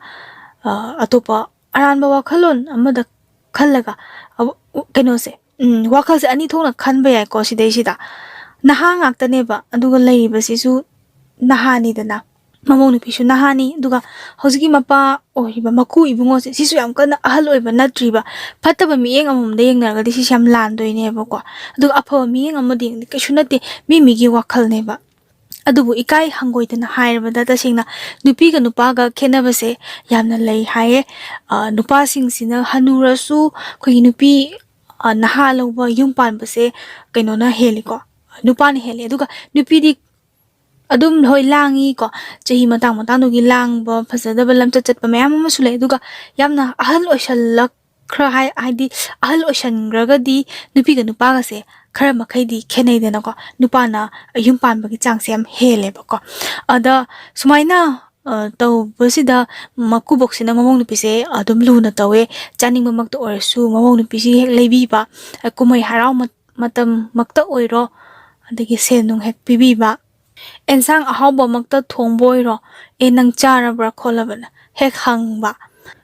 ꯑꯇꯣꯞꯄ ꯑꯔꯥꯟꯕ ꯋꯥꯈꯜꯂꯣꯟ ꯑꯃꯗ ꯈꯜꯂꯒ ꯀꯩꯅꯣꯁꯦ ꯋꯥꯈꯜꯁꯦ ꯑꯅꯤ ꯊꯣꯛꯅ ꯈꯟꯕ ꯌꯥꯏꯀꯣ ꯁꯤꯗꯩꯁꯤꯗ ꯅꯍꯥ ꯉꯥꯛꯇꯅꯦꯕ ꯑꯗꯨꯒ ꯂꯩꯔꯤꯕꯁꯤꯁꯨ ꯅꯍꯥꯅꯤꯗꯅ ꯃꯃꯧ ꯅꯨꯄꯤꯁꯨ ꯅꯍꯥꯅꯤ ꯑꯗꯨꯒ ꯍꯧꯖꯤꯛꯀꯤ ꯃꯄꯥ ꯑꯣꯏꯔꯤꯕ ꯃꯀꯨ ꯏꯕꯨꯡꯉꯣꯁꯦ ꯁꯤꯁꯨ ꯌꯥꯝ ꯀꯟꯅ ꯑꯍꯜ ꯑꯣꯏꯕ ꯅꯠꯇ꯭ꯔꯤꯕ ꯐꯠꯇꯕ ꯃꯤꯠꯌꯦꯡ ꯑꯃꯃꯝꯗ ꯌꯦꯡꯅꯔꯒꯗꯤ ꯁꯤꯁꯦ ꯌꯥꯝ ꯂꯥꯟꯗꯣꯏꯅꯦꯕꯀꯣ ꯑꯗꯨꯒ ꯑꯐꯕ ꯃꯤꯠꯌꯦꯡ ꯑꯃꯗ ꯌꯦꯡꯗꯤ ꯀꯩꯁꯨ ꯅꯠꯇꯦ ꯃꯤꯒꯤ ꯋꯥꯈꯜꯅꯦꯕ ꯑꯗꯨꯕꯨ ꯏꯀꯥꯏ ꯍꯪꯒꯣꯏꯗꯅ ꯍꯥꯏꯔꯕꯗ ꯇꯁꯦꯡꯅ ꯅꯨꯄꯤꯒ ꯅꯨꯄꯥꯒ ꯈꯦꯠꯅꯕꯁꯦ ꯌꯥꯝꯅ ꯂꯩ ꯍꯥꯏꯌꯦ ꯅꯨꯄꯥꯁꯤꯡꯁꯤꯅ ꯍꯟꯅꯨꯔꯁꯨ ꯑꯩꯈꯣꯏꯒꯤ ꯅꯨꯄꯤ ꯅꯍꯥ ꯂꯧꯕ ꯌꯨꯝ ꯄꯥꯟꯕꯁꯦ ꯀꯩꯅꯣꯅ ꯍꯦꯜꯂꯤꯀꯣ ꯅꯨꯄꯥꯅ ꯍꯦꯜꯂꯤ ꯑꯗꯨꯒ ꯅꯨꯄꯤꯗꯤ ꯑꯗꯨꯝ ꯍꯣꯏ ꯂꯥꯡꯉꯤꯀꯣ ꯆꯍꯤ ꯃꯇꯥꯡꯗꯨꯒꯤ ꯂꯥꯡꯕ ꯐꯖꯗꯕ ꯂꯝꯆꯠ ꯆꯠꯄ ꯃꯌꯥꯝ ꯑꯃꯁꯨ ꯂꯩ ꯑꯗꯨꯒ ꯌꯥꯝꯅ ꯑꯍꯜ ꯑꯣꯏꯁꯜꯂꯛꯈ꯭ꯔ ꯍꯥꯏꯗꯤ ꯑꯍꯜ ꯑꯣꯏꯁꯟꯈ꯭ꯔꯒꯗꯤ ꯅꯨꯄꯤꯒ ꯅꯨꯄꯥꯒꯁꯦ ꯈꯔ ꯃꯈꯩꯗꯤ ꯈꯦꯠꯅꯩꯗꯅꯀꯣ ꯅꯨꯄꯥꯅ ꯌꯨꯝ ꯄꯥꯟꯕꯒꯤ ꯆꯥꯡꯁꯦ ꯌꯥꯝ ꯍꯦꯜꯂꯦꯕꯀꯣ ꯑꯗ ꯁꯨꯃꯥꯏꯅ ꯇꯧꯕꯁꯤꯗ ꯃꯀꯨꯕꯣꯛꯁꯤꯅ ꯃꯃꯧ ꯅꯨꯄꯤꯁꯦ ꯑꯗꯨꯝ ꯂꯨꯅ ꯇꯧꯋꯦ ꯆꯥꯅꯤꯡꯕꯃꯛꯇ ꯑꯣꯏꯔꯁꯨ ꯃꯃꯧ ꯅꯨꯄꯤꯁꯤ ꯍꯦꯛ ꯂꯩꯕꯤꯕ ꯀꯨꯝꯍꯩ ꯍꯔꯥꯎ ꯃꯇꯝꯃꯛꯇ ꯑꯣꯏꯔꯣ ꯑꯗꯒꯤ ꯁꯦꯟ ꯅꯨꯡ ꯍꯦꯛ ꯄꯤꯕꯤꯕ ꯑꯦꯟꯁꯥꯡ ꯑꯍꯥꯎꯕꯃꯛꯇ ꯊꯣꯡꯕ ꯑꯣꯏꯔꯣ ꯅꯪ ꯆꯥꯔꯕ꯭ꯔꯥ ꯈꯣꯠꯂꯕꯅ ꯍꯦꯛ ꯍꯪꯕ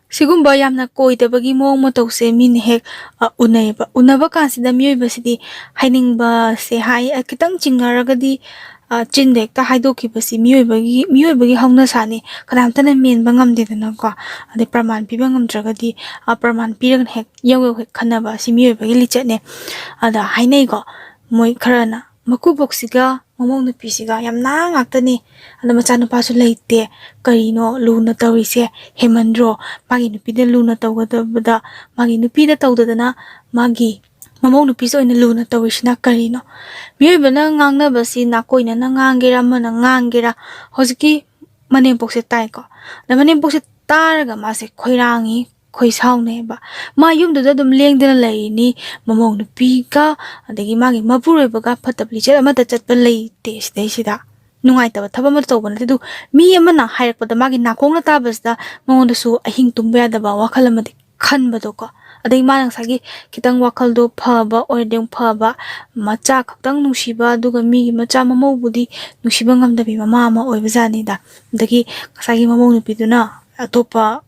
Sigumba yamna koidabagi mawong matawse mina hek unayba. Unaba kansida miyoibasidi hainingba se hai kitang chingnaragadi chinda hekta haidokibasi miyoibagi haunasani kanamtana menba ngamdedanako. Ade praman piba ngamdragadi praman piragan hek yaw hek khanaba si miyoibagi lichatne. Ada hainaigo moi kharana makuboksiga mamong nupisiga yamna ngaktani ada machanupasu leite karino luna tawrise hemandro magi nupida luna tawgadabada magi nupida tawdadana magi mamong nupisa oina luna tawisina karino miyoibana ngangnabasi nakoina na ngangera mana ngangera hojiki manempokse taiko da manempokse taraga mase khoirangi khoisauneba ma yumduda dum lengdana laini mamong nupiga adagi magi mapuroibaga phatabli chera mata chatpa leite sida nungaitaba thaba ma tawba nati du mi amana hairakpada magi nakongna tabasda mongodasu ahing tumba yadaba wakhal amadi khanbado ko adai manang sagi kitang wakhal do phaba oideng phaba macha khtang nungsiba duga mi macha mamobudi nungsiba ngamdabi mama ama oibajani da dagi sagi mamong nupiduna atopa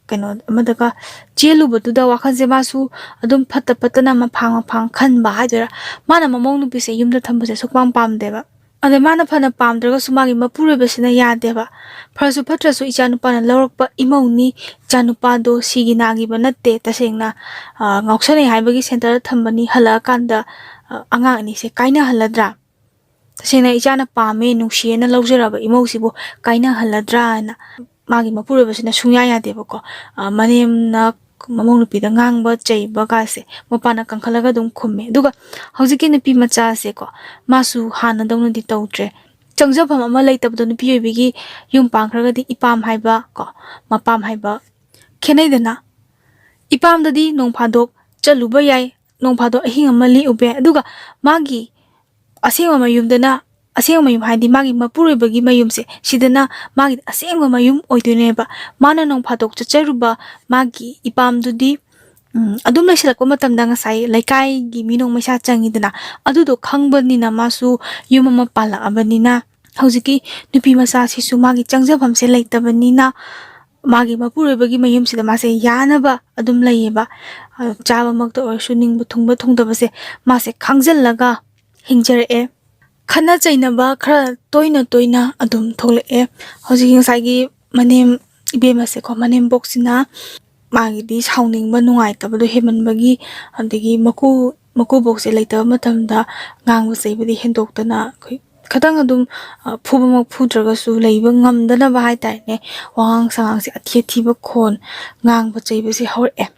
kano amadaga chelubaduda wakhanje masu adum phatta patana maphang khanba haidara mana mamong nupise yumda thambase sukpam pamdeba ade mana phana pamdraga sumagi mapurebasina yadeba pharasu phatrasu ichanupana lawrakpa imongni ichanupa do siginagi banatte tasengna ngauksane haibagi center thambani hala kanda angang ani se kaina haladra tasengna ichana pame nungsiena lawjaraba imausibu kaina haladra na magi mapurebasina sungya yadeba ko manemna mamong nupida ngangba chaiba kase mapana kangkhalaga dum khumme duga hojiki nupi macha se ko masu hana dawna di tawtre changjabam ama leitabdo nupi yoibigi yum pangkhraga di ipam haiba ko mapam haiba khenai dana ipam dadi nongphadok chaluba yai nongphadok ahing amali ube duga magi asengma mayumdana asengma mayum haidi magi mapurebagi mayumse sidana magi asengma mayum oiduneba mana nongphadok chacharuba magi ipam dudi adum laisilakpa matamda ngasai laikai gi minong maisa changidana adudo khangbani na masu yum ama pala abanina hojiki nupi masa sisu magi changjabhamse leitabani na magi mapurebagi mayum sida mase yanaba adum laiyeba chaba makta orsu ningbu thungba thungdabase mase khangjallaga hingjara'e khana chainaba khara toina adum thola'e hojiki ngasai manem ibemase ko manem boxina magi di sauningba nungaitabado hemanbagi adagi maku boxe leitaba matamda ngangba chaibadi hendoktana kadang adum phubamak phudragasu leiba ngamdanaba haitane wangang sangangse athiba khon ngangba chaibasi haur'e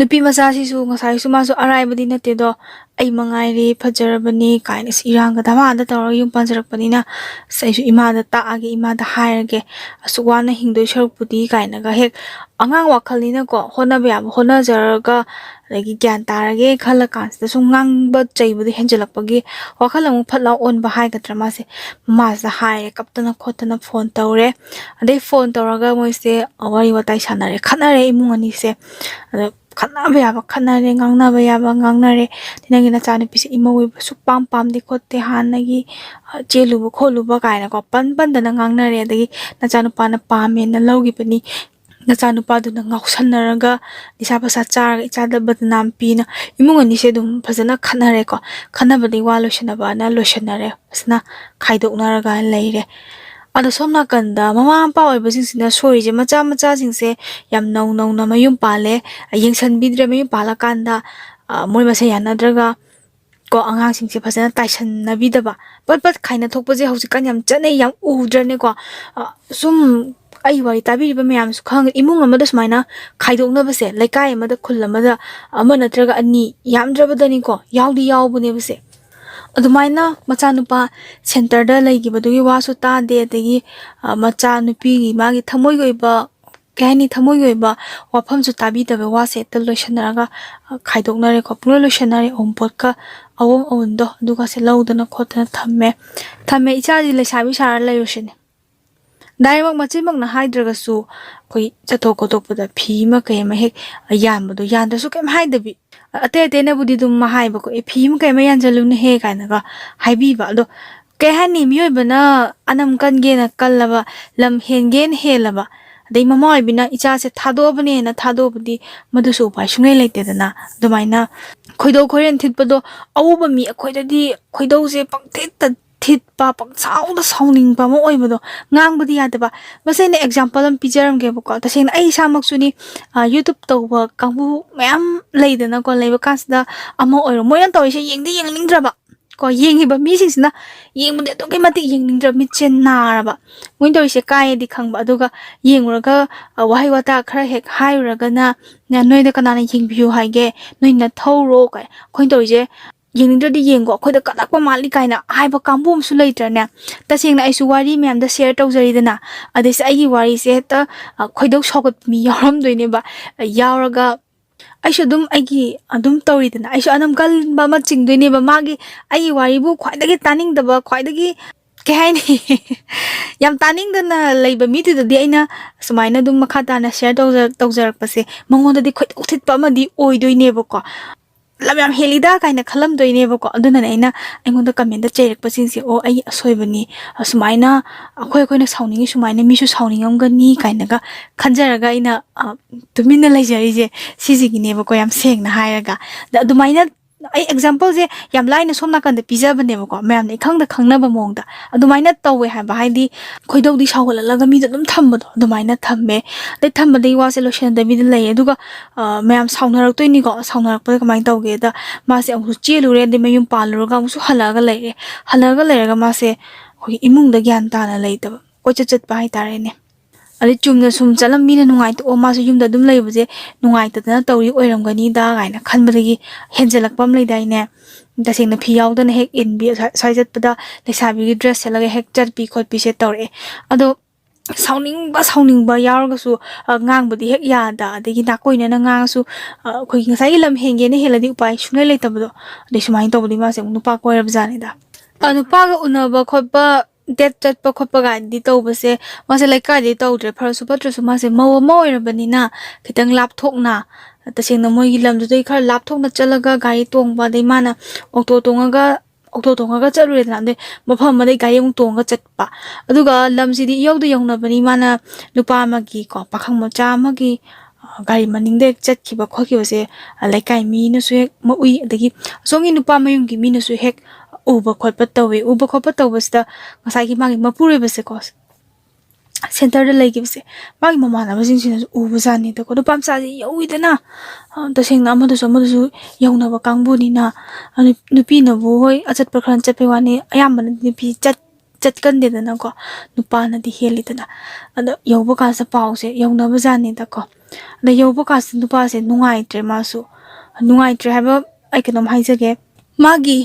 nupi macha sisu ngasai su masu araibadi natedo ai mangairi phajarabani kaina iranga dhamada tawra yum panjarakpanina saisu imada taage imada hairage asukwana hingdoi sarukpudi kaina ga hek angang wakhalina ko honaba yam honajaraga lagi gyan tarage khala kansida su ngangba chaibudi henjalakpagi wakhal amu phatla on ba haigatra mase masa haire kaptana khotana phone tawre ade phone tawraga moise wari watai sanare khanare imungani se khanaba yaba khanare ngangnaba yaba ngangnare tinagi nachani pise imoi sukpam pamdi khotte hanagi cheluba kholuba kaina ko pandana ngangnare adagi nachanupana pame na lawgibani nachanupaduna ngausanaraga nisapasa charaga ichada badnam pina imungani se dum phajana khanare ko khanabadi wa loisanaba na loisanare asna khaidoknaraga leire ada somna kanda mama pa oibasing sina sori je macha singse yam nau na mayum pale yengsan bidre mayum pala kanda moi mase yanadraga ko angang singse phasana taisan nabidaba pat khaina thokpa je hausikan yam chane yam udrane ko sum ai wari tabiriba mayam su khang imung amada smaina khaidokna base laikai amada khul amada ama natraga ani yamdrabadani ko yaudi yaubune base adumaina machanupa center da leigibadu wasu ta de degi machanupi gi magi thamoi goiba kahani thamoi goiba wafam su tabi da wa se tel loishanaraga khaidoknare ko pulo loishanare ompot ka awong ondo duga se laudana khotana thamme ichaji le sabi sara layosine daimak machimak na haidraga su koi chathok kodokpada phi ma kayma hek yanbadu yandasu kem haidabi ate na budi dum mahaiba ko e phim kai ma yanjalune he kaina ga haibiba do ke hani miyoibana anam kan ge na kallaba lam hengen helaba ꯑꯗꯩ ꯃꯃꯥ ꯑꯣꯏꯕꯤꯅ ꯏꯆꯥꯁꯦ ꯊꯥꯗꯣꯛꯑꯕꯅꯦꯅ ꯊꯥꯗꯣꯛꯑꯕꯗꯤ ꯃꯗꯨꯁꯨ ꯎꯄꯥꯏ ꯁꯨꯡꯂꯩ ꯂꯩꯇꯦꯗꯅ ꯑꯗꯨꯃꯥꯏꯅ ꯈꯣꯏꯗꯧ ꯈꯣꯏꯔꯦꯟ ꯊꯤꯠꯄꯗꯣ ꯑꯎꯕ ꯃꯤ ꯑꯩꯈꯣꯏꯗꯗꯤ ꯈꯣꯏꯗꯧꯁꯦ ꯄꯪꯊꯤꯠꯇ ꯊꯤꯠꯄ ꯄꯪꯁꯥꯎꯗ ꯁꯥꯎꯅꯤꯡꯕ ꯑꯃ ꯑꯣꯏꯕꯗꯣ ꯉꯥꯡꯕꯗꯤ ꯌꯥꯗꯕ ꯃꯁꯤ ꯑꯩꯅ ꯑꯦꯛꯖꯥꯝꯄꯜ ꯑꯃ ꯄꯤꯖꯔꯝꯒꯦꯕꯀꯣ ꯇꯁꯦꯡꯅ ꯑꯩ ꯏꯁꯥꯃꯛꯁꯨꯅꯤ ꯌꯨꯇꯨꯕ ꯇꯧꯕ ꯀꯥꯡꯕꯨ ꯃꯌꯥꯝ ꯂꯩꯗꯅꯀꯣ ꯂꯩꯕ ꯀꯥꯟꯁꯤꯗ ꯑꯃ ꯑꯣꯏꯔꯣ ꯃꯣꯏꯅ ꯇꯧꯔꯤꯁꯦ ꯌꯦꯡꯗꯤ ꯌꯦꯡꯅꯤꯡꯗ꯭ꯔꯕ ꯀꯣ ꯌꯦꯡꯉꯤꯕ ꯃꯤꯁꯤꯡꯁꯤꯅ ꯌꯦꯡꯕꯗꯤ ꯑꯗꯨꯛꯀꯤ ꯃꯇꯤꯛ ꯌꯦꯡꯅꯤꯡꯗ꯭ꯔꯕ ꯃꯤꯠꯁꯦ ꯅꯥꯔꯕ ꯃꯣꯏꯅ ꯇꯧꯔꯤꯁꯦ ꯀꯥꯏꯌꯦꯗꯤ ꯈꯪꯕ ꯑꯗꯨꯒ ꯌꯦꯡꯉꯨꯔꯒ ꯋꯥꯍꯩ ꯋꯥꯇꯥ ꯈꯔ ꯍꯦꯛ ꯍꯥꯏꯔꯨꯔꯒꯅ ꯅꯣꯏꯗ ꯀꯅꯥꯅ ꯌꯦꯡꯕꯤꯌꯨ ꯍꯥꯏꯒꯦ ꯅꯣꯏ ꯅꯊꯧꯔꯣ ꯀꯥꯏ ꯑꯩꯈꯣꯏꯅ ꯇꯧꯔꯤꯁꯦ ꯌꯦꯡꯅꯤꯡꯗ꯭ꯔꯗꯤ ꯌꯦꯡꯀꯣ ꯑꯩꯈꯣꯏꯗ ꯀꯠꯂꯛꯄ ꯃꯥꯜꯂꯤ ꯀꯥꯏꯅ ꯍꯥꯏꯕ ꯀꯥꯡꯕꯨ ꯑꯃꯁꯨ ꯂꯩꯇ꯭ꯔꯅꯦ ꯇꯁꯦꯡꯅ ꯑꯩꯁꯨ ꯋꯥꯔꯤ ꯃꯌꯥꯝꯗ ꯁꯦꯌꯔ ꯇꯧꯖꯔꯤꯗꯅ ꯑꯗꯩꯁꯦ ꯑꯩꯒꯤ ꯋꯥꯔꯤꯁꯦ ꯍꯦꯛꯇ ꯈꯣꯏꯗꯧ ꯁꯥꯎꯒꯠꯄ ꯃꯤ ꯌꯥꯎꯔꯝꯗꯣꯏꯅꯦꯕ ꯌꯥꯎꯔꯒ ꯑꯩꯁꯨ ꯑꯗꯨꯝ ꯑꯩꯒꯤ ꯑꯗꯨꯝ ꯇꯧꯔꯤꯗꯅ ꯑꯩꯁꯨ ꯑꯗꯨꯝ ꯀꯟꯕ ꯑꯃ ꯆꯤꯡꯗꯣꯏꯅꯦꯕ ꯃꯥꯒꯤ ꯑꯩꯒꯤ ꯋꯥꯔꯤꯕꯨ ꯈ꯭ꯋꯥꯏꯗꯒꯤ ꯇꯥꯅꯤꯡꯗꯕ ꯈ꯭ꯋꯥꯏꯗꯒꯤ ꯀꯩ ꯍꯥꯏꯅꯤ ꯌꯥꯝ ꯇꯥꯅꯤꯡꯗꯅ ꯂꯩꯕ ꯃꯤꯗꯨꯗꯗꯤ ꯑꯩꯅ ꯁꯨꯃꯥꯏꯅ ꯑꯗꯨꯝ ꯃꯈꯥ ꯇꯥꯅ ꯁꯦꯌꯔ ꯇꯧꯖꯔꯛꯄꯁꯦ ꯃꯉꯣꯟꯗꯗꯤ ꯈꯣꯏꯗꯧ ꯊꯤꯠꯄ ꯑꯃꯗꯤ ꯑꯣꯏꯗꯣꯏꯅꯦꯕꯀꯣ ꯂꯝ ꯌꯥꯝ ꯍꯦꯜꯂꯤꯗ ꯀꯥꯏꯅ ꯈꯜꯂꯝꯗꯣꯏꯅꯦꯕꯀꯣ ꯑꯗꯨꯅꯅꯦ ꯑꯩꯉꯣꯟꯗ ꯀꯃꯦꯟꯇ ꯆꯩꯔꯛꯄꯁꯤꯡꯁꯦ ꯑꯣ ꯑꯩꯒꯤ ꯑꯁꯣꯏꯕꯅꯤ ꯑꯁꯨꯃꯥꯏꯅ ꯑꯩꯈꯣꯏꯅ ꯁꯥꯎꯅꯤꯡꯉꯤ ꯁꯨꯃꯥꯏꯅ ꯃꯤꯁꯨ ꯁꯥꯎꯅꯤꯡꯉꯝꯒꯅꯤ ꯀꯥꯏꯅꯒ ꯈꯟꯖꯔꯒ ꯑꯩꯅ ꯇꯨꯃꯤꯟꯅ ꯂꯩꯖꯔꯤꯁꯦ ꯁꯤꯁꯤꯒꯤꯅꯦꯕꯀꯣ ꯌꯥꯝ ꯁꯦꯡꯅ ꯍꯥꯏꯔꯒ ꯑꯗꯨꯃꯥꯏꯅ ꯑꯩ ꯑꯦꯛꯖꯥꯝꯄꯜꯁꯦ ꯌꯥम ꯂꯥꯏꯅ ꯁꯣꯝ ꯅꯥꯀꯟꯗ ꯄꯤꯖꯕꯅꯦꯕꯀꯣ ꯃꯌꯥꯝꯅ ꯏꯈꯪꯗ ꯈꯪꯅꯕ ꯃꯑꯣꯡꯗ ꯑꯗꯨꯃꯥꯏꯅ ꯇꯧꯋꯦ ꯍꯥꯏꯕ ꯍꯥꯏꯗꯤ ꯈꯣꯏꯗꯧꯗꯤ ꯁꯥꯎꯒꯠꯂꯛꯂꯒ ꯃꯤꯗꯣ ꯑꯗꯨꯝ ꯊꯝꯕꯗꯣ ꯑꯗꯨꯃꯥꯏꯅ ꯊꯝꯃꯦ ꯑꯗꯩ ꯊꯝꯕꯗꯒꯤ ꯋꯥꯁꯦ ꯂꯣꯏꯁꯤꯟꯗꯕꯤꯗ ꯂꯩꯌꯦ ꯑꯗꯨꯒ ꯃꯌꯥꯝ ꯁꯥꯎꯅꯔꯛꯇꯣꯏꯅꯤꯀꯣ ꯁꯥꯎꯅꯔꯛꯄꯗ ꯀꯃꯥꯏꯅ ꯇꯧꯒꯦꯗ ꯃꯥꯁꯦ ꯑꯃꯨꯛꯁꯨ ꯆꯦꯜꯂꯨꯔꯦ ꯑꯗꯩ ꯃꯌꯨꯝ ꯄꯥꯜꯂꯨꯔꯒ ꯑꯃꯨꯛꯁꯨ ꯍꯜꯂꯛꯑꯒ ꯂꯩꯔꯒ ꯃꯥꯁꯦ ꯑꯩꯈꯣꯏꯒꯤ ꯏꯃꯨꯡꯗ ꯒ꯭ꯌꯥꯟ ꯇꯥꯅ ꯂꯩꯇꯕ ꯀꯣꯏꯆꯠ ꯆꯠꯄ ꯍꯥꯏꯇꯥꯔꯦꯅꯦ ꯑꯗꯩ ꯆꯨꯝꯅ ꯁꯨꯝ ꯆꯠꯂꯝ ꯃꯤꯅ ꯅꯨꯡꯉꯥꯏꯇꯣꯛꯑꯣ ꯃꯥꯁꯨ ꯌꯨꯝꯗ ꯑꯗꯨꯝ ꯂꯩꯕꯁꯦ ꯅꯨꯡꯉꯥꯏꯇꯗꯅ ꯇꯧꯔꯤ ꯑꯣꯏꯔꯝꯒꯅꯤꯗ ꯀꯥꯏꯅ ꯈꯟꯕꯗꯒꯤ ꯍꯦꯟꯖꯜꯂꯛꯄ ꯑꯃ ꯂꯩꯗꯥꯏꯅꯦ ꯇꯁꯦꯡꯅ ꯐꯤ ꯌꯥꯎꯗꯅ ꯍꯦꯛ ꯏꯟꯕꯤ ꯑꯁ꯭ꯋꯥꯏ ꯆꯠꯄꯗ ꯂꯩꯁꯥꯕꯤꯒꯤ ꯗ꯭ꯔꯦꯁ ꯁꯦꯠꯂꯒ ꯍꯦꯛ ꯆꯠꯄꯤ ꯈꯣꯠꯄꯤꯁꯦ ꯇꯧꯔꯛꯑꯦ ꯑꯗꯣ ꯁꯥꯎꯅꯤꯡꯕ ꯌꯥꯎꯔꯒꯁꯨ ꯉꯥꯡꯕꯗꯤ ꯍꯦꯛ ꯌꯥꯗ ꯑꯗꯒꯤ ꯅꯥꯀꯣꯏꯅꯅ ꯉꯥꯡꯉꯁꯨ ꯑꯩꯈꯣꯏꯒꯤ ꯉꯁꯥꯏꯒꯤ ꯂꯝ ꯍꯦꯟꯒꯦꯅ ꯍꯦꯜꯂꯗꯤ ꯎꯄꯥꯏ ꯁꯨꯡꯂꯩ ꯂꯩꯇꯕꯗꯣ ꯑꯗꯩ ꯁꯨꯃꯥꯏꯅ ꯇꯧꯕꯗꯤ ꯃꯥꯁꯦ ꯑꯃꯨꯛ ꯅꯨꯄꯥ ꯀꯣꯏꯔꯕꯖꯥꯠꯅꯤꯗ ꯅꯨꯄꯥꯒ ꯎꯅꯕ ꯈꯣꯠꯄ ꯗꯦꯠ ꯆꯠꯄ ꯈꯣꯠꯄ ꯀꯥꯏꯗꯤ ꯇꯧꯕꯁꯦ ꯃꯥꯁꯦ ꯂꯩꯀꯥꯏꯗꯤ ꯇꯧꯗ꯭ꯔꯦ ꯐꯔꯁꯨ ꯐꯠꯇ꯭ꯔꯁꯨ ꯃꯥꯁꯦ ꯃꯧ ꯑꯃ ꯑꯣꯏꯔꯕꯅꯤꯅ ꯈꯤꯇꯪ ꯂꯥꯞꯊꯣꯛꯅ ꯇꯁꯦꯡꯅ ꯃꯣꯏꯒꯤ ꯂꯝꯗꯨꯗꯩ ꯈꯔ ꯂꯥꯞꯊꯣꯛꯅ ꯆꯠꯂꯒ ꯒꯥꯔꯤ ꯇꯣꯡꯕ ꯑꯗꯩ ꯃꯥꯅ ꯑꯣꯛꯇꯣ ꯇꯣꯡꯉꯒ ꯆꯠꯂꯨꯔꯦꯗꯅ ꯑꯗꯩ ꯃꯐꯝ ꯑꯃꯗꯩ ꯒꯥꯔꯤ ꯑꯃꯨꯛ ꯇꯣꯡꯉꯒ ꯆꯠꯄ ꯑꯗꯨꯒ ꯂꯝꯁꯤꯗꯤ ꯏꯌꯧꯗ ꯌꯧꯅꯕꯅꯤ ꯃꯥꯅ ꯅꯨꯄꯥ ꯑꯃꯒꯤ ꯄꯥꯈꯪ ꯃꯆꯥ ꯑꯃꯒꯤ ꯒꯥꯔꯤ ꯃꯅꯤꯡꯗ ꯍꯦꯛ ꯆꯠꯈꯤꯕ ꯈꯣꯠꯈꯤꯕꯁꯦ ꯂꯩꯀꯥꯏ ꯃꯤꯅꯁꯨ ꯍꯦꯛ ꯎꯏ ꯑꯗꯒꯤ ꯑꯁꯣꯝꯒꯤ ꯅꯨꯄꯥ ꯃꯌꯨꯝꯒꯤ ꯃꯤꯅꯁꯨ ꯍꯦꯛ ꯎꯕ ꯈꯣꯠꯄ ꯇꯧꯋꯦ ꯎꯕ ꯈꯣꯠꯄ ꯇꯧꯕꯁꯤꯗ ꯉꯁꯥꯏꯒꯤ ꯃꯥꯒꯤ ꯃꯄꯨꯔꯣꯏꯕꯁꯦꯀꯣ ꯁꯦꯟꯇꯔꯗ ꯂꯩꯈꯤꯕꯁꯦ ꯃꯥꯒꯤ ꯃꯃꯥꯟꯅꯕꯁꯤꯡꯁꯤꯅꯁꯨ ꯎꯕꯖꯥꯠꯅꯤꯗꯀꯣ ꯅꯨꯄꯥ ꯃꯆꯥꯁꯦ ꯌꯧꯋꯤꯗꯅ ꯇꯁꯦꯡꯅ ꯑꯃꯗꯁꯨ ꯌꯧꯅꯕ ꯀꯥꯡꯕꯨꯅꯤꯅ ꯅꯨꯄꯤꯅꯕꯨ ꯍꯣꯏ ꯑꯆꯠꯄ ꯈꯔ ꯆꯠꯄꯩ ꯋꯥꯅꯤ ꯑꯌꯥꯝꯕꯅꯗꯤ ꯅꯨꯄꯤ ꯆꯠꯀꯟꯗꯦꯗꯅꯀꯣ ꯅꯨꯄꯥꯅꯗꯤ ꯍꯦꯜꯂꯤꯗꯅ ꯑꯗꯣ ꯌꯧꯕ ꯀꯥꯟꯁꯤꯗ ꯄꯥꯎꯁꯦ ꯌꯧꯅꯕꯖꯥꯠꯅꯤꯗꯀꯣ ꯑꯗ ꯌꯧꯕ ꯀꯥꯟꯁꯤꯗ ꯅꯨꯄꯥꯁꯦ ꯅꯨꯡꯉꯥꯏꯇ꯭ꯔꯦ ꯃꯥꯁꯨ ꯅꯨꯡꯉꯥꯏꯇ꯭ꯔꯦ ꯍꯥꯏꯕ ꯑꯩ ꯀꯩꯅꯣꯝ ꯍꯥꯏꯖꯒꯦ ꯃꯥꯒꯤ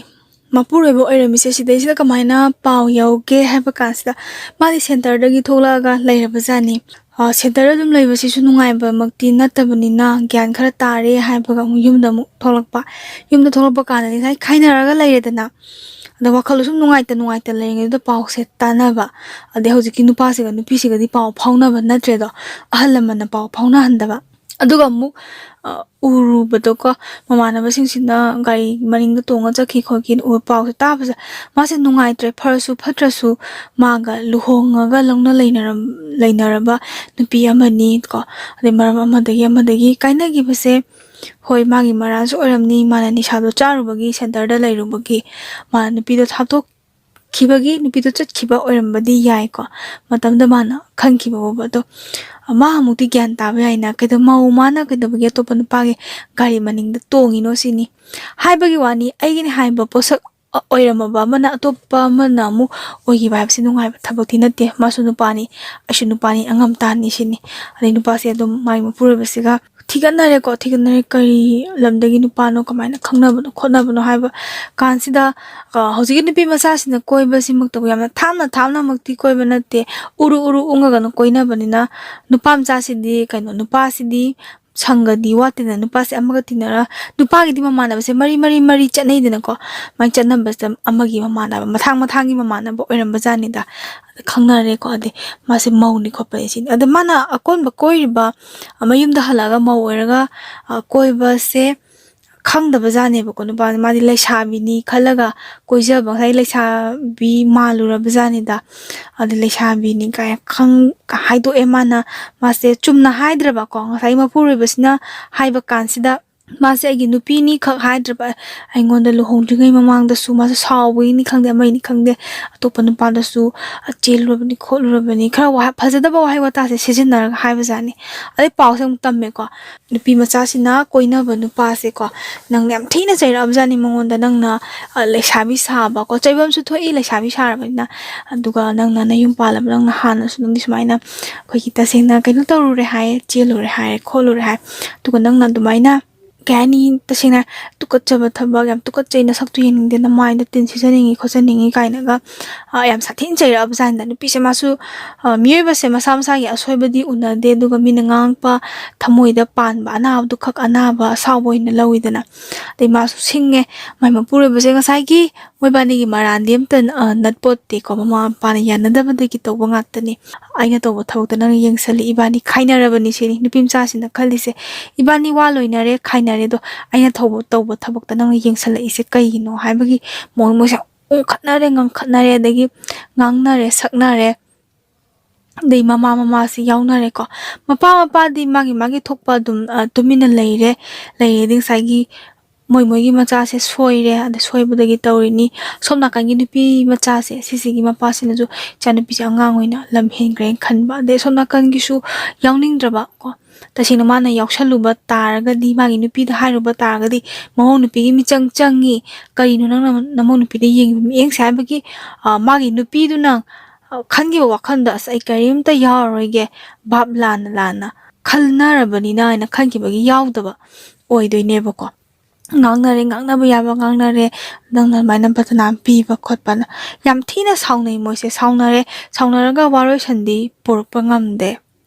ꯃꯄꯨꯔꯣꯏꯕ ꯑꯣꯏꯔꯝꯃꯤꯁꯦ ꯁꯤꯗꯩꯁꯤꯗ ꯀꯃꯥꯏꯅ ꯄꯥꯎ ꯌꯧꯒꯦ ꯍꯥꯏꯕ ꯀꯥꯟꯁꯤꯗ ꯃꯥꯗꯤ ꯁꯦꯟꯇꯔꯗꯒꯤ ꯊꯣꯛꯂꯛꯑꯒ ꯂꯩꯔꯕꯖꯥꯠꯅꯤ ꯁꯦꯟꯇꯔꯗ ꯑꯗꯨꯝ ꯂꯩꯕꯁꯤꯁꯨ ꯅꯨꯡꯉꯥꯏꯕꯃꯛꯇꯤ ꯅꯠꯇꯕꯅꯤꯅ ꯒ꯭ꯌꯥꯟ ꯈꯔ ꯇꯥꯔꯦ ꯍꯥꯏꯕꯒ ꯌꯨꯝꯗ ꯑꯃꯨꯛ ꯊꯣꯛꯂꯛꯄ ꯀꯥꯟꯗꯗꯤ ꯉꯁꯥꯏ ꯈꯥꯏꯅꯔꯒ ꯂꯩꯔꯦꯗꯅ ꯑꯗ ꯋꯥꯈꯜꯗꯣ ꯁꯨꯝ ꯅꯨꯡꯉꯥꯏꯇ ꯂꯩꯔꯤꯉꯩꯗꯨꯗ ꯄꯥꯎꯁꯦ ꯇꯥꯟꯅꯕ ꯑꯗꯩ ꯍꯧꯖꯤꯛꯀꯤ ꯅꯨꯄꯥꯁꯤꯒ ꯅꯨꯄꯤꯁꯤꯒꯗꯤ ꯄꯥꯎ ꯐꯥꯎꯅꯕ ꯅꯠꯇ꯭ꯔꯦꯗꯣ ꯑꯍꯜ ꯂꯃꯟꯅ ꯄꯥꯎ ꯐꯥꯎꯅꯍꯟꯗꯕ ꯑꯗꯨꯒ ꯑꯃꯨꯛ ꯎꯔꯨꯕꯗꯣꯀꯣ ꯃꯃꯥꯟꯅꯕꯁꯤꯡꯁꯤꯅ ꯒꯥꯔꯤ ꯃꯅꯤꯡꯗ ꯇꯣꯡꯉ ꯆꯠꯈꯤ ꯈꯣꯠꯈꯤ ꯎꯕ ꯄꯥꯎꯁꯦ ꯇꯥꯕꯁꯦ ꯃꯥꯁꯦ ꯅꯨꯡꯉꯥꯏꯇ꯭ꯔꯦ ꯐꯔꯁꯨ ꯐꯠꯇ꯭ꯔꯁꯨ ꯃꯥꯒ ꯂꯨꯍꯣꯡꯉꯒ ꯂꯧꯅ ꯂꯩꯅꯔꯕ ꯅꯨꯄꯤ ꯑꯃꯅꯤ ꯀꯣ ꯑꯗꯩ ꯃꯔꯝ ꯑꯃꯗꯒꯤ ꯀꯥꯏꯅꯈꯤꯕꯁꯦ ꯍꯣꯏ ꯃꯥꯒꯤ ꯃꯔꯥꯜꯁꯨ ꯑꯣꯏꯔꯝꯅꯤ ꯃꯥꯅ ꯅꯤꯁꯥꯗꯣ ꯆꯥꯔꯨꯕꯒꯤ ꯁꯦꯟꯇꯔꯗ ꯂꯩꯔꯨꯕꯒꯤ ꯃꯥꯅ ꯅꯨꯄꯤꯗꯣ ꯊꯥꯗꯣꯛꯈꯤꯕꯒꯤ ꯅꯨꯄꯤꯗꯣ ꯆꯠꯈꯤꯕ ꯑꯣꯏꯔꯝꯕꯗꯤ ꯌꯥꯏꯀꯣ ꯃꯇꯝꯗ ꯃꯥꯅ ꯈꯟꯈꯤꯕ ꯑꯗꯣ ꯃꯥ ꯑꯃꯨꯛꯇꯤ ꯒ꯭ꯌꯥꯟ ꯇꯥꯕ ꯌꯥꯏꯅ ꯃꯥꯅ ꯀꯩꯗꯧꯕꯒꯤ ꯑꯇꯣꯞꯄ ꯅꯨꯄꯥꯒꯤ ꯒꯥꯔꯤ ꯃꯅꯤꯡꯗ ꯇꯣꯡꯉꯤꯅꯣ ꯁꯤꯅꯤ ꯍꯥꯏꯕꯒꯤ ꯋꯥꯅꯤ ꯑꯩꯒꯤꯅꯤ ꯍꯥꯏꯕ ꯄꯣꯠꯁꯛ ꯑꯣꯏꯔꯝꯃꯕ ꯑꯃꯅ ꯑꯇꯣꯞꯄ ꯑꯃꯅ ꯑꯃꯨꯛ ꯑꯣꯏꯈꯤꯕ ꯍꯥꯏꯕꯁꯤ ꯅꯨꯡꯉꯥꯏꯕ ꯊꯕꯛꯇꯤ ꯅꯠꯇꯦ ꯃꯥꯁꯨ ꯅꯨꯄꯥꯅꯤ ꯑꯩꯁꯨ ꯅꯨꯄꯥꯅꯤ ꯑꯉꯝ ꯇꯥꯅꯤ ꯁꯤꯅꯤ ꯑꯗꯩ ꯅꯨꯄꯥꯁꯦ ꯑꯗꯨꯝ ꯃꯥꯒꯤ ꯃꯄꯨꯔꯣꯏꯕꯁꯤꯒ ꯊꯤꯒꯠꯅꯔꯦ ꯀꯔꯤ ꯂꯝꯗꯒꯤ ꯅꯨꯄꯥꯅꯣ ꯀꯃꯥꯏꯅ ꯈꯪꯅꯕꯅꯣ ꯈꯣꯠꯅꯕꯅꯣ ꯍꯥꯏꯕ ꯀꯥꯟꯁꯤꯗ ꯍꯧꯖꯤꯛꯀꯤ ꯅꯨꯄꯤ ꯃꯆꯥꯁꯤꯅ ꯀꯣꯏꯕꯁꯤꯃꯛꯇꯕꯨ ꯌꯥꯝꯅ ꯊꯥꯞꯅꯃꯛꯇꯤ ꯀꯣꯏꯕ ꯅꯠꯇꯦ ꯎꯔꯨ ꯎꯡꯉꯒꯅ ꯀꯣꯏꯅꯕꯅꯤꯅ ꯅꯨꯄꯥ ꯃꯆꯥꯁꯤꯗꯤ ꯅꯨꯄꯥꯁꯤꯗꯤ ꯁꯪꯒꯗꯤ ꯋꯥꯠꯇꯦꯗꯅ ꯅꯨꯄꯥꯁꯦ ꯑꯃꯒ ꯇꯤꯟꯅꯔ ꯅꯨꯄꯥꯒꯤꯗꯤ ꯃꯃꯥꯟꯅꯕꯁꯦ ꯃꯔꯤ ꯆꯠꯅꯩꯗꯅꯀꯣ ꯃꯥꯏ ꯆꯠꯅꯕꯁꯤꯗ ꯑꯃꯒꯤ ꯃꯃꯥꯟꯅꯕ ꯃꯊꯥꯡꯒꯤ ꯃꯃꯥꯟꯅꯕ ꯑꯣꯏꯔꯝꯕꯖꯥꯠꯅꯤꯗ ꯈꯪꯅꯔꯦꯀꯣ ꯑꯗꯩ ꯃꯥꯁꯦ ꯃꯧꯅꯤ ꯈꯣꯠꯄꯅꯤ ꯁꯤꯅꯤ ꯑꯗ ꯃꯥꯅ ꯑꯀꯣꯟꯕ ꯀꯣꯏꯔꯤꯕ ꯃꯌꯨꯝꯗ ꯍꯜꯂꯛꯑꯒ ꯃꯧ ꯑꯣꯏꯔꯒ ꯀꯣꯏꯕꯁꯦ ꯈꯪꯗꯕ ꯖꯥꯠꯅꯦꯕꯀꯣ ꯅꯨꯄꯥꯁꯦ ꯃꯥꯗꯤ ꯂꯩꯁꯥꯕꯤꯅꯤ ꯈꯜꯂꯒ ꯀꯣꯏꯖꯕ ꯉꯁꯥꯏ ꯂꯩꯁꯥꯕꯤ ꯃꯥꯜꯂꯨꯔꯕ ꯖꯥꯠꯅꯤꯗ ꯑꯗ ꯂꯩꯁꯥꯕꯤꯅꯤ ꯀꯥꯏ ꯍꯥꯏꯗꯣꯛꯑꯦ ꯃꯥꯁꯦ ꯆꯨꯝꯅ ꯍꯥꯏꯗ꯭ꯔꯕꯀꯣ ꯉꯁꯥꯏ ꯃꯄꯨꯔꯣꯏꯕꯁꯤꯅ ꯍꯥꯏꯕ ꯀꯥꯟꯁꯤꯗ ꯃꯥꯁꯦ ꯑꯩꯒꯤ ꯅꯨꯄꯤꯅꯤ ꯈꯛ ꯍꯥꯏꯗ꯭ꯔꯕ ꯑꯩꯉꯣꯟꯗ ꯂꯨꯍꯣꯡꯗ꯭ꯔꯤꯉꯩ ꯃꯃꯥꯡꯗꯁꯨ ꯃꯥꯁꯦ ꯁꯥꯎꯕꯒꯤꯅꯤ ꯈꯪꯗꯦ ꯑꯃꯩꯅꯤ ꯈꯪꯗꯦ ꯑꯇꯣꯞꯄ ꯅꯨꯄꯥꯗꯁꯨ ꯆꯦꯜꯂꯨꯔꯕꯅꯤ ꯈꯣꯠꯂꯨꯔꯕꯅꯤ ꯈꯔ ꯐꯖꯗꯕ ꯋꯥꯍꯩ ꯋꯥꯇꯥꯁꯦ ꯁꯤꯖꯤꯟꯅꯔꯒ ꯍꯥꯏꯕꯖꯥꯠꯅꯤ ꯑꯗꯩ ꯄꯥꯎꯁꯦ ꯑꯃꯨꯛ ꯇꯝꯃꯦꯀꯣ ꯅꯨꯄꯤ ꯃꯆꯥꯁꯤꯅ ꯀꯣꯏꯅꯕ ꯅꯨꯄꯥꯁꯦꯀꯣ ꯅꯪꯅ ꯌꯥꯝ ꯊꯤꯅ ꯆꯩꯔꯛꯑꯕꯖꯥꯠꯅꯤ ꯃꯉꯣꯟꯗ ꯅꯪꯅ ꯂꯩꯁꯥꯕꯤ ꯁꯥꯕꯀꯣ ꯆꯩꯐꯝꯁꯨ ꯊꯣꯛꯏ ꯂꯩꯁꯥꯕꯤ ꯁꯥꯔꯕꯅꯤ나 ꯑꯗꯨꯒ ꯅꯪꯅ ꯅꯌꯨꯝ ꯄꯥꯜꯂꯕ ꯅꯪꯅ ꯍꯥꯟꯅꯁꯨ ꯅꯪꯗꯤ ꯁꯨꯃꯥꯏꯅ ꯑꯩꯈꯣꯏꯒꯤ ꯇꯁꯦꯡꯅ ꯀꯩꯅꯣ ꯇꯧꯔꯨꯔꯦ ꯍꯥꯏ ꯆꯦꯜꯂꯨꯔꯦ ꯍꯥꯏ ꯈꯣꯠꯂꯨꯔꯦ ꯍꯥꯏ ꯑꯗꯨꯒ ꯅꯪꯅ ꯑꯗꯨꯃꯥꯏꯅ ꯀꯩ ꯍꯥꯏꯅꯤ ꯇꯁꯦꯡꯅ ꯇꯨꯀꯠꯆꯕ ꯊꯕꯛ ꯌꯥꯝ ꯇꯨꯀꯠꯆꯩ ꯅꯁꯛꯇꯨ ꯌꯦꯡꯅꯤꯡꯗꯦ ꯅꯃꯥꯏꯗ ꯇꯤꯟ ꯁꯤꯖꯅꯤꯡꯉꯤ ꯈꯣꯠꯆꯅꯤꯡꯉꯤ ꯀꯥꯏꯅꯒ ꯌꯥꯝ ꯁꯥꯊꯤꯅ ꯆꯩꯔꯛꯑꯕꯖꯥꯠꯅꯤꯗ ꯅꯨꯄꯤꯁꯦ ꯃꯥꯁꯨ ꯃꯤꯑꯣꯏꯕꯁꯦ ꯃꯁꯥ ꯃꯁꯥꯒꯤ ꯑꯁꯣꯏꯕꯗꯤ ꯎꯅꯗꯦ ꯑꯗꯨꯒ ꯃꯤꯅ ꯉꯥꯡꯉꯛꯄ ꯊꯃꯣꯏꯗ ꯄꯥꯟꯕ ꯑꯅꯥꯕꯗꯨ ꯈꯛ ꯑꯅꯥꯕ ꯑꯁꯥꯎꯕ ꯑꯣꯏꯅ ꯂꯧꯋꯤꯗꯅ ꯑꯗꯩ ꯃꯥꯁꯨ ꯁꯤꯡꯉꯦ ꯃꯥꯏ ꯃꯄꯨꯔꯣꯏꯕꯁꯦ ꯉꯁꯥꯏꯒꯤ ꯃꯣꯏꯕꯥꯅꯤꯒꯤ ꯃꯔꯥꯟꯗꯤ ꯑꯝꯇ ꯅꯠꯄꯣꯠꯇꯦꯀꯣ ꯃꯃꯥ ꯃꯄꯥꯅ ꯌꯥꯅꯗꯕꯗꯒꯤ ꯇꯧꯕ ꯉꯥꯛꯇꯅꯤ ꯑꯩꯅ ꯇꯧꯕ ꯊꯕꯛꯇ ꯅꯪꯅ ꯌꯦꯡꯁꯜꯂꯤ ꯏꯕꯥꯅꯤ ꯈꯥꯏꯅꯔꯕꯅꯤ ꯁꯤꯅꯤ ꯅꯨꯄꯤ ꯃꯆꯥꯁꯤꯅ ꯈꯜꯂꯤꯁꯦ ꯏꯕꯥꯅꯤ ꯋꯥ ꯂꯣꯏꯅꯔꯦ ꯈꯥꯏꯅꯔꯦ ꯑꯗꯣ ꯑꯩꯅ ꯇꯧꯕ ꯊꯕꯛꯇ ꯅꯪꯅ ꯌꯦꯡꯁꯜꯂꯛꯏꯁꯦ ꯀꯩꯒꯤꯅꯣ ꯍꯥꯏꯕꯒꯤ ꯃꯣꯏꯁꯦ ꯎꯪꯈꯠꯅꯔꯦ ꯉꯪꯈꯠꯅꯔꯦ ꯑꯗꯒꯤ ꯉꯥꯡꯅꯔꯦ ꯁꯛꯅꯔꯦ ꯑꯗꯩ ꯃꯃꯥꯁꯤ ꯌꯥꯎꯅꯔꯦꯀꯣ ꯃꯄꯥꯗꯤ ꯃꯥꯒꯤ ꯊꯣꯛꯄ ꯑꯗꯨꯝ ꯇꯨꯃꯤꯟꯅ ꯂꯩꯔꯦꯗꯤ ꯉꯁꯥꯏꯒꯤ ꯃꯣꯏꯒꯤ ꯃꯆꯥꯁꯦ ꯁꯣꯏꯔꯦ ꯑꯗꯩ ꯁꯣꯏꯕꯗꯒꯤ ꯇꯧꯔꯤꯅꯤ ꯁꯣꯝ ꯅꯥꯀꯟꯒꯤ ꯅꯨꯄꯤ ꯃꯆꯥꯁꯦ ꯁꯤꯁꯤꯒꯤ ꯃꯄꯥꯁꯤꯅꯁꯨ ꯏꯆꯥꯅꯨꯄꯤꯁꯦ ꯑꯉꯥꯡ ꯑꯣꯏꯅ ꯂꯝ ꯍꯦꯟꯈ꯭ꯔꯦꯅ ꯈꯟꯕ ꯑꯗꯩ ꯁꯣꯝ ꯅꯥꯀꯟꯒꯤꯁꯨ ꯌꯥꯎꯅꯤꯡꯗ꯭ꯔꯕ ꯀꯣ ꯇꯁꯦꯡꯅ ꯃꯥꯅ ꯌꯥꯎꯁꯜꯂꯨꯕ ꯇꯥꯔꯒꯗꯤ ꯃꯥꯒꯤ ꯅꯨꯄꯤꯗ ꯍꯥꯏꯔꯨꯕ ꯇꯥꯔꯒꯗꯤ ꯃꯃꯧ ꯅꯨꯄꯤꯒꯤ ꯃꯤꯆꯪ ꯆꯪꯉꯤ ꯀꯔꯤꯅꯣ ꯅꯪꯅ ꯅꯃꯧ ꯅꯨꯄꯤꯗ ꯌꯦꯡꯉꯤꯕ ꯃꯤꯠꯌꯦꯡꯁꯦ ꯍꯥꯏꯕꯒꯤ ꯃꯥꯒꯤ ꯅꯨꯄꯤꯗꯨꯅ ꯈꯟꯈꯤꯕ ꯋꯥꯈꯜꯗ ꯑꯁ ꯑꯩ ꯀꯔꯤꯝꯇ ꯌꯥꯎꯔꯔꯣꯏꯒꯦ ꯚꯥꯞ ꯂꯥꯟꯅ ꯈꯜꯅꯔꯕꯅꯤꯅ ꯍꯥꯏꯅ ꯈꯟꯈꯤꯕꯒꯤ ꯌꯥꯎꯗꯕ ꯑꯣꯏꯗꯣꯏꯅꯦꯕꯀꯣ ꯉꯥꯡꯅꯕ ꯌꯥꯕ ꯉꯥꯡꯅꯔꯦ ꯅꯪꯅ ꯑꯗꯨꯃꯥꯏꯅ ꯕꯗꯅꯥꯝ ꯄꯤꯕ ꯈꯣꯠꯄꯅ ꯌꯥꯝ ꯊꯤꯅ ꯁꯥꯎꯅꯩ ꯃꯣꯏꯁꯦ ꯁꯥꯎꯅꯔꯒ ꯋꯥꯔꯣꯏꯁꯟꯗꯤ ꯄꯨꯔꯛꯄ ꯉꯝꯗꯦ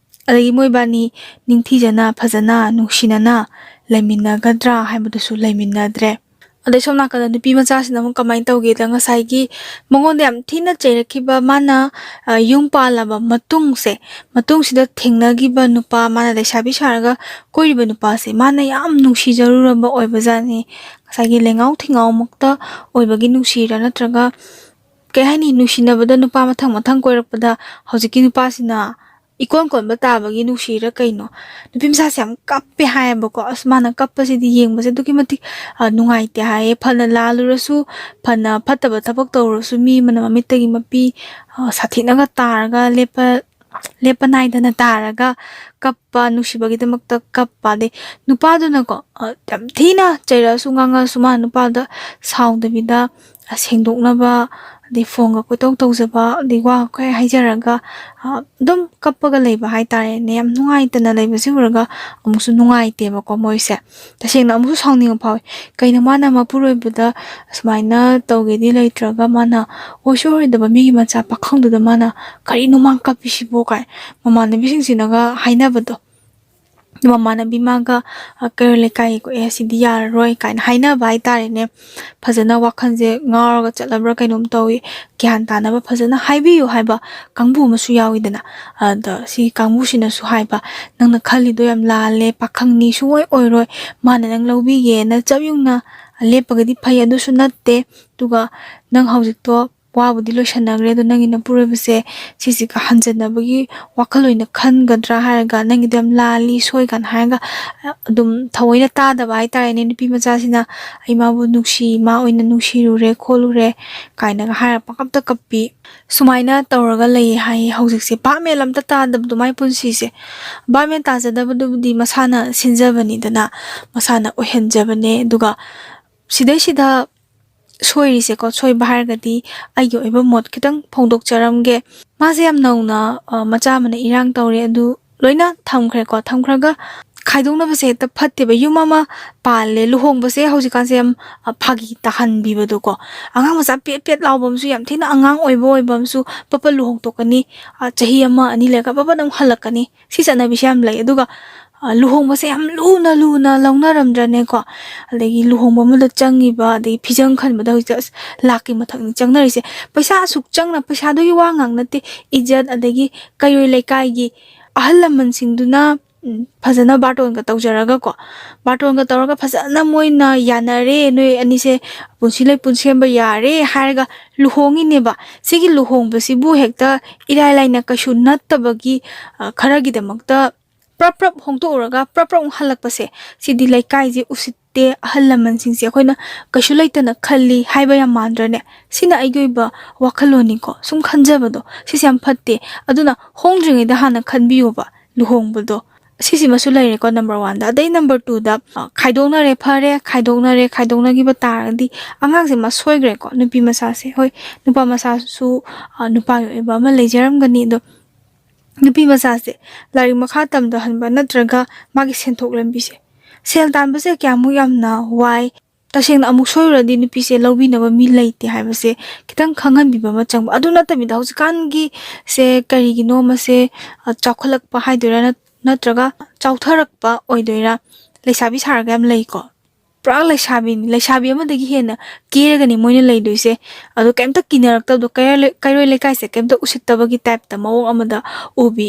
ꯑꯗꯒꯤ ꯃꯣꯏꯕꯥꯅꯤ ꯅꯤꯡꯊꯤꯖꯅ ꯐꯖꯅ ꯅꯨꯡꯁꯤꯅꯅ ꯂꯩꯃꯤꯟꯅꯒꯗ꯭ꯔꯥ ꯍꯥꯏꯕꯗꯨꯁꯨ ꯂꯩꯃꯤꯟꯅꯗ꯭ꯔꯦ ꯑꯗꯩ ꯁꯣꯝ ꯅꯥꯀꯟꯗ ꯅꯨꯄꯤ ꯃꯆꯥꯁꯤꯅ ꯑꯃꯨꯛ ꯀꯃꯥꯏꯅ ꯇꯧꯒꯦꯗ ꯉꯁꯥꯏꯒꯤ ꯃꯉꯣꯟꯗ ꯌꯥꯝ ꯊꯤꯅ ꯆꯩꯔꯛꯈꯤꯕ ꯃꯥꯅ ꯌꯨꯝ ꯄꯥꯜꯂꯕ ꯃꯇꯨꯡꯁꯤꯗ ꯊꯦꯡꯅꯈꯤꯕ ꯅꯨꯄꯥ ꯃꯥꯅ ꯂꯩꯁꯥꯕꯤ ꯁꯥꯔꯒ ꯀꯣꯏꯔꯤꯕ ꯅꯨꯄꯥꯁꯦ ꯃꯥꯅ ꯌꯥꯝ ꯅꯨꯡꯁꯤꯖꯔꯨꯔꯕ ꯑꯣꯏꯕꯖꯥꯠꯅꯤ ꯉꯁꯥꯏꯒꯤ ꯂꯦꯡꯉꯥꯎ ꯊꯤꯉꯥꯎꯃꯛꯇ ꯑꯣꯏꯕꯒꯤ ꯅꯨꯡꯁꯤꯔ ꯅꯠꯇ꯭ꯔꯒ ꯀꯩ ꯍꯥꯏꯅꯤ ꯅꯨꯡꯁꯤꯅꯕꯗ ꯅꯨꯄꯥ ꯃꯊꯪ ꯀꯣꯏꯔꯛꯄꯗ ꯍꯧꯖꯤꯛꯀꯤ ꯅꯨꯄꯥꯁꯤꯅ ꯏꯀꯣꯟ ꯀꯣꯟꯕ ꯇꯥꯕꯒꯤ ꯅꯨꯡꯁꯤꯔ ꯀꯩꯅꯣ ꯅꯨꯄꯤ ꯃꯆꯥꯁꯦ ꯌꯥꯝ ꯀꯞꯄꯦ ꯍꯥꯏꯌꯦꯕꯀꯣ ꯑꯁ ꯃꯥꯅ ꯀꯞꯄꯁꯤꯗꯤ ꯌꯦꯡꯕꯁꯦ ꯑꯗꯨꯛꯀꯤ ꯃꯇꯤꯛ ꯅꯨꯡꯉꯥꯏꯇꯦ ꯍꯥꯏꯌꯦ ꯐꯅ ꯂꯥꯜꯂꯨꯔꯁꯨ ꯐꯅ ꯐꯠꯇꯕ ꯊꯕꯛ ꯇꯧꯔꯁꯨ ꯃꯤ ꯑꯃꯅ ꯃꯃꯤꯠꯇꯒꯤ ꯃꯄꯤ ꯁꯥꯊꯤꯅꯒ ꯇꯥꯔꯒ ꯂꯦꯞꯄ ꯅꯥꯏꯗꯅ ꯇꯥꯔꯒ ꯀꯞꯄ ꯅꯨꯡꯁꯤꯕꯒꯤꯗꯃꯛꯇ ꯀꯞꯄ ꯑꯗꯩ ꯅꯨꯄꯥꯗꯨꯅꯀꯣ ꯌꯥꯝ ꯊꯤꯅ ꯆꯩꯔꯛꯑꯁꯨ ꯉꯥꯡꯉꯁꯨ ꯃꯥ ꯅꯨꯄꯥꯗ ꯁꯥꯎꯗꯕꯤꯗ ꯁꯦꯡꯗꯣꯛꯅꯕ ꯑꯗꯩ ꯐꯣꯟꯒ ꯀꯣꯏꯇꯧ ꯇꯧꯖꯕ ꯑꯗꯩ ꯋꯥ ꯈꯔ ꯍꯥꯏꯖꯔꯒ ꯑꯗꯨꯝ ꯀꯞꯄꯒ ꯂꯩꯕ ꯍꯥꯏꯇꯥꯔꯦꯅꯦ ꯌꯥꯝ ꯅꯨꯡꯉꯥꯏꯇꯅ ꯂꯩꯕꯁꯤ 우러가 ꯑꯃꯨꯛꯁꯨ ꯅꯨꯡꯉꯥꯏꯇꯦꯕꯀꯣ ꯃꯣꯏꯁꯦ ꯇꯁꯦꯡꯅ ꯑꯃꯨꯛꯁꯨ ꯁꯥꯎꯅꯤꯡꯕ ꯐꯥꯎꯋꯤ ꯀꯩꯅꯣ ꯃꯥꯅ ꯃꯄꯨꯔꯣꯏꯕꯗ ꯁꯨꯃꯥꯏꯅ ꯇꯧꯒꯦꯗꯤ ꯂꯩꯇ꯭ꯔꯒ ꯃꯥꯅ ꯑꯣꯏꯔꯣꯏꯗꯕ ꯃꯤꯒꯤ ꯃꯆꯥ ꯄꯥꯈꯪꯗꯨꯗ ꯃꯥꯅ ꯀꯔꯤꯅꯣ ꯃꯥ ꯀꯞꯄꯤꯁꯤꯕꯣ ꯀꯥꯏ ꯃꯃꯥꯟꯅꯕꯤꯁꯤꯡꯁꯤꯅꯒ ꯍꯥꯏꯅꯕꯗꯣ ꯃꯃꯥꯟꯅꯕꯤ ꯃꯥꯒ ꯀꯩꯔꯣꯜ ꯂꯩꯀꯥꯏꯒꯤ ꯁꯤꯗꯤ ꯌꯥꯔꯔꯣꯏ ꯀꯥꯏꯅ ꯍꯥꯏꯅꯕ ꯍꯥꯏꯇꯥꯔꯦꯅꯦ ꯐꯖꯅ ꯋꯥꯈꯜꯁꯦ ꯉꯥꯎꯔꯒ ꯆꯠꯂꯕ꯭ꯔꯥ ꯀꯩꯅꯣꯝ ꯇꯧꯋꯤ ꯒ꯭ꯌꯥꯟ ꯇꯥꯅꯕ ꯐꯖꯅ ꯍꯥꯏꯕꯤꯌꯨ ꯍꯥꯏꯕ ꯀꯥꯡꯕꯨ ꯑꯃꯁꯨ ꯌꯥꯎꯋꯤꯗꯅ ꯑꯗ ꯁꯤ ꯀꯥꯡꯕꯨꯁꯤꯅꯁꯨ ꯍꯥꯏꯕ ꯅꯪꯅ ꯈꯜꯂꯤꯗꯣ ꯌꯥꯝ ꯂꯥꯜꯂꯦ ꯄꯥꯈꯪꯅꯤ ꯁꯨꯡꯑꯣꯏ ꯑꯣꯏꯔꯣꯏ ꯃꯥꯅ ꯅꯪ ꯂꯧꯕꯤꯒꯦꯅ ꯆꯞ ꯌꯨꯡꯅ ꯂꯦꯞꯄꯒꯗꯤ ꯐꯩ ꯑꯗꯨꯁꯨ ꯅꯠꯇꯦ ꯑꯗꯨꯒ ꯅꯪ ꯍꯧꯖꯤꯛꯇꯣ ꯋꯥꯕꯨꯗꯤ ꯂꯣꯏꯁꯟꯅꯈ꯭ꯔꯦ ꯑꯗꯣ ꯅꯪꯒꯤ ꯅꯄꯨꯔꯣꯏꯕꯁꯦ ꯁꯤꯁꯤꯒ ꯍꯟꯖꯟꯅꯕꯒꯤ ꯋꯥꯈꯜ ꯑꯣꯏꯅ ꯈꯟꯒꯗ꯭ꯔꯥ ꯍꯥꯏꯔꯒ ꯅꯪꯒꯤꯗꯣ ꯌꯥꯝ ꯂꯥꯜꯂꯤ ꯁꯣꯏꯀꯥꯟ ꯍꯥꯏꯔꯒ ꯑꯗꯨꯝ ꯊꯑꯣꯏꯅ ꯇꯥꯗꯕ ꯍꯥꯏꯇꯥꯔꯦꯅꯦ ꯅꯨꯄꯤ ꯃꯆꯥꯁꯤꯅ ꯑꯩ ꯃꯥꯕꯨ ꯅꯨꯡꯁꯤ ꯃꯥ ꯑꯣꯏꯅ ꯅꯨꯡꯁꯤꯔꯨꯔꯦ ꯈꯣꯠꯂꯨꯔꯦ ꯀꯥꯏꯅꯒ ꯍꯥꯏꯔ ꯄꯪꯀꯞꯇ ꯀꯞꯄꯤ ꯁꯨꯃꯥꯏꯅ ꯇꯧꯔꯒ ꯂꯩ ꯍꯥꯏꯌꯦ ꯍꯧꯖꯤꯛꯁꯦ ꯚꯥꯞꯃꯦꯟ ꯑꯝꯇ ꯇꯥꯗꯕꯗꯣ ꯃꯥꯏ ꯄꯨꯟꯁꯤꯁꯦ ꯚꯥꯞꯃꯦꯟ ꯇꯥꯖꯗꯕꯗꯨꯕꯨꯗꯤ ꯃꯁꯥꯅ ꯁꯤꯟꯖꯕꯅꯤꯗꯅ ꯃꯁꯥꯅ ꯑꯣꯏꯍꯟꯖꯕꯅꯦ ꯑꯗꯨꯒ ꯁꯤꯗꯩꯁꯤꯗ ꯁꯣꯏꯔꯤꯁꯦꯀꯣ ꯁꯣꯏꯕ ꯍꯥꯏꯔꯒꯗꯤ ꯑꯩꯒꯤ ꯑꯣꯏꯕ ꯃꯣꯠ ꯈꯤꯇꯪ ꯐꯣꯡꯗꯣꯛꯆꯔꯝꯒꯦ ꯃꯥꯁꯦ ꯌꯥꯝ ꯅꯧꯅ ꯃꯆꯥ ꯑꯃꯅ ꯏꯔꯥꯡ ꯇꯧꯔꯦ ꯑꯗꯨ ꯂꯣꯏꯅ ꯊꯝꯈ꯭ꯔꯒ ꯈꯥꯏꯗꯣꯛꯅꯕꯁꯦ ꯍꯦꯛꯇ ꯐꯠꯇꯦꯕ ꯌꯨꯝ ꯑꯃ ꯄꯥꯜꯂꯦ ꯂꯨꯍꯣꯡꯕꯁꯦ ꯍꯧꯖꯤꯛꯀꯥꯟꯁꯦ ꯌꯥꯝ ꯐꯥꯒꯤ ꯇꯥꯍꯟꯕꯤꯕꯗꯣꯀꯣ ꯑꯉꯥꯡ ꯃꯆꯥ ꯄꯦꯠ ꯂꯥꯎꯕ ꯑꯃꯁꯨ ꯌꯥꯝ ꯊꯤꯅ ꯑꯉꯥꯡ ꯑꯣꯏꯕ ꯑꯃꯁꯨ ꯄꯄ ꯂꯨꯍꯣꯡꯊꯣꯛꯀꯅꯤ ꯆꯍꯤ 1-2 ꯂꯩꯔꯒ ꯄꯄ ꯑꯃꯨꯛ ꯍꯜꯂꯛꯀꯅꯤ ꯁꯤ ꯆꯠꯅꯕꯤꯁꯦ ꯌꯥꯝ ꯂꯩ ꯑꯗꯨꯒ ꯂꯨꯍꯣꯡꯕꯁꯦ ꯌꯥꯝ ꯂꯨꯅ ꯂꯧꯅꯔꯝꯗ꯭ꯔꯅꯦꯀꯣ ꯑꯗꯒꯤ ꯂꯨꯍꯣꯡꯕ ꯑꯃꯗ ꯆꯪꯉꯤꯕ ꯑꯗꯒꯤ ꯐꯤꯖꯪ ꯈꯟꯕꯗ ꯍꯧꯖꯤꯛ ꯑꯁ ꯂꯥꯛꯀꯤ ꯃꯊꯛꯅꯤ ꯆꯪꯅꯔꯤꯁꯦ ꯄꯩꯁꯥ ꯑꯁꯨꯛ ꯆꯪꯅ ꯄꯩꯁꯥꯗꯨꯒꯤ ꯋꯥ ꯉꯥꯡ ꯅꯠꯇꯦ ꯏꯖꯠ ꯑꯗꯒꯤ ꯀꯩꯔꯣꯏ ꯂꯩꯀꯥꯏꯒꯤ ꯑꯍꯜ ꯂꯃꯟꯁꯤꯡꯗꯨꯅ ꯐꯖꯅ ꯕꯥꯔꯇꯣꯟꯒ ꯇꯧꯖꯔꯒꯀꯣ ꯕꯥꯔꯇꯣꯟꯒ ꯇꯧꯔꯒ ꯐꯖꯅ ꯃꯣꯏꯅ ꯌꯥꯅꯔꯦ ꯅꯣꯏ ꯑꯅꯤꯁꯦ ꯄꯨꯟꯁꯤ ꯂꯩꯄꯨꯟ ꯁꯦꯝꯕ ꯌꯥꯔꯦ ꯍꯥꯏꯔꯒ ꯂꯨꯍꯣꯡꯉꯤꯅꯦꯕ ꯁꯤꯒꯤ ꯂꯨꯍꯣꯡꯕꯁꯤꯕꯨ ꯍꯦꯛꯇ ꯏꯔꯥꯏ ꯂꯥꯏꯅ ꯀꯩꯁꯨ ꯅꯠꯇꯕꯒꯤ ꯈꯔꯒꯤꯗꯃꯛꯇ ꯄ꯭ꯔꯞ ꯄ꯭ꯔꯞ ꯍꯣꯡꯗꯣꯛꯎꯔꯒ ꯄ꯭ꯔꯞ ꯄ꯭ꯔꯞ ꯍꯜꯂꯛꯄꯁꯦ ꯁꯤꯗꯤ ꯂꯩꯀꯥꯏꯁꯦ ꯎꯁꯤꯠꯇꯦ ꯑꯍꯜ ꯂꯃꯟꯁꯤꯡꯁꯦ ꯑꯩꯈꯣꯏꯅ ꯀꯩꯁꯨ ꯂꯩꯇꯅ ꯈꯜꯂꯤ ꯍꯥꯏꯕ ꯌꯥꯝ ꯃꯥꯟꯗ꯭ꯔꯅꯦ ꯁꯤꯅ ꯑꯩꯒꯤ ꯑꯣꯏꯕ ꯋꯥꯈꯜꯂꯣꯟꯅꯤꯀꯣ ꯁꯨꯝ ꯈꯟꯖꯕꯗꯣ ꯁꯤꯁꯦ ꯌꯥꯝ ꯐꯠꯇꯦ ꯑꯗꯨꯅ ꯍꯣꯡꯗ꯭ꯔꯤꯉꯩꯗ ꯍꯥꯟꯅ ꯈꯟꯕꯤꯌꯣꯕ ꯂꯨꯍꯣꯡꯕꯗꯣ ꯁꯤꯁꯤꯃꯁꯨ ꯂꯩꯔꯦꯀꯣ ꯅꯝꯕꯔ 1ꯗ ꯑꯗꯩ ꯅꯝꯕꯔ 2ꯗ ꯈꯥꯏꯗꯣꯛꯅꯔꯦ ꯐꯔꯦ ꯈꯥꯏꯗꯣꯛꯅꯈꯤꯕ ꯇꯥꯔꯒꯗꯤ ꯑꯉꯥꯡꯁꯦ ꯃꯥ ꯁꯣꯏꯈ꯭ꯔꯦꯀꯣ ꯅꯨꯄꯤ ꯃꯆꯥꯁꯦ ꯍꯣꯏ ꯅꯨꯄꯥ ꯃꯆꯥꯁꯨ ꯅꯨꯄꯥꯒꯤ ꯑꯣꯏꯕ ꯑꯃ ꯂꯩꯖꯔꯝꯒꯅꯤ ꯑꯗꯣ ꯅꯨꯄꯤ ꯃꯆꯥꯁꯦ ꯂꯥꯏꯔꯤꯛ ꯃꯈꯥ ꯇꯝꯊꯍꯟꯕ ꯅꯠꯇ꯭ꯔꯒ ꯃꯥꯒꯤ ꯁꯦꯟꯊꯣꯛ ꯂꯝꯕꯤꯁꯦ ꯁꯦꯜ ꯇꯥꯟꯕꯁꯦ ꯀꯌꯥꯃꯨꯛ ꯌꯥꯝꯅ ꯋꯥꯏ ꯇꯁꯦꯡꯅ ꯑꯃꯨꯛ ꯁꯣꯏꯔꯨꯔꯗꯤ ꯅꯨꯄꯤꯁꯦ ꯂꯧꯕꯤꯅꯕ ꯃꯤ ꯂꯩꯇꯦ ꯍꯥꯏꯕꯁꯦ ꯈꯤꯇꯪ ꯈꯪꯍꯟꯕꯤꯕ ꯑꯃ ꯆꯪꯕ ꯑꯗꯨ ꯅꯠꯇꯕꯤꯗ ꯍꯧꯖꯤꯛꯀꯥꯟꯒꯤ ꯁꯦ ꯀꯔꯤꯒꯤꯅꯣ ꯃꯁꯦ ꯆꯥꯎꯈꯠꯂꯛꯄ ꯍꯥꯏꯗꯣꯏꯔꯥ ꯅꯠꯇ꯭ꯔꯒ ꯆꯥꯎꯊꯔꯛꯄ ꯑꯣꯏꯗꯣꯏꯔꯥ ꯂꯩꯁꯥꯕꯤ ꯁꯥꯔꯒ ꯌꯥꯝ ꯂꯩꯀꯣ ꯄꯨꯔꯥ ꯂꯩꯁꯥꯕꯤꯅꯤ ꯂꯩꯁꯥꯕꯤ ꯑꯃꯗꯒꯤ ꯍꯦꯟꯅ ꯀꯦꯔꯒꯅꯤ ꯃꯣꯏꯅ ꯂꯩꯗꯣꯏꯁꯦ ꯑꯗꯣ ꯀꯩꯝꯇ ꯀꯤꯅꯔꯛꯇꯕꯗꯣ ꯀꯩꯔꯣꯏ ꯂꯩꯀꯥꯏꯁꯦ ꯀꯩꯝꯇ ꯎꯁꯤꯠꯇꯕꯒꯤ ꯇꯥꯏꯞꯇ ꯃꯑꯣꯡ ꯑꯃꯗ ꯎꯕꯤ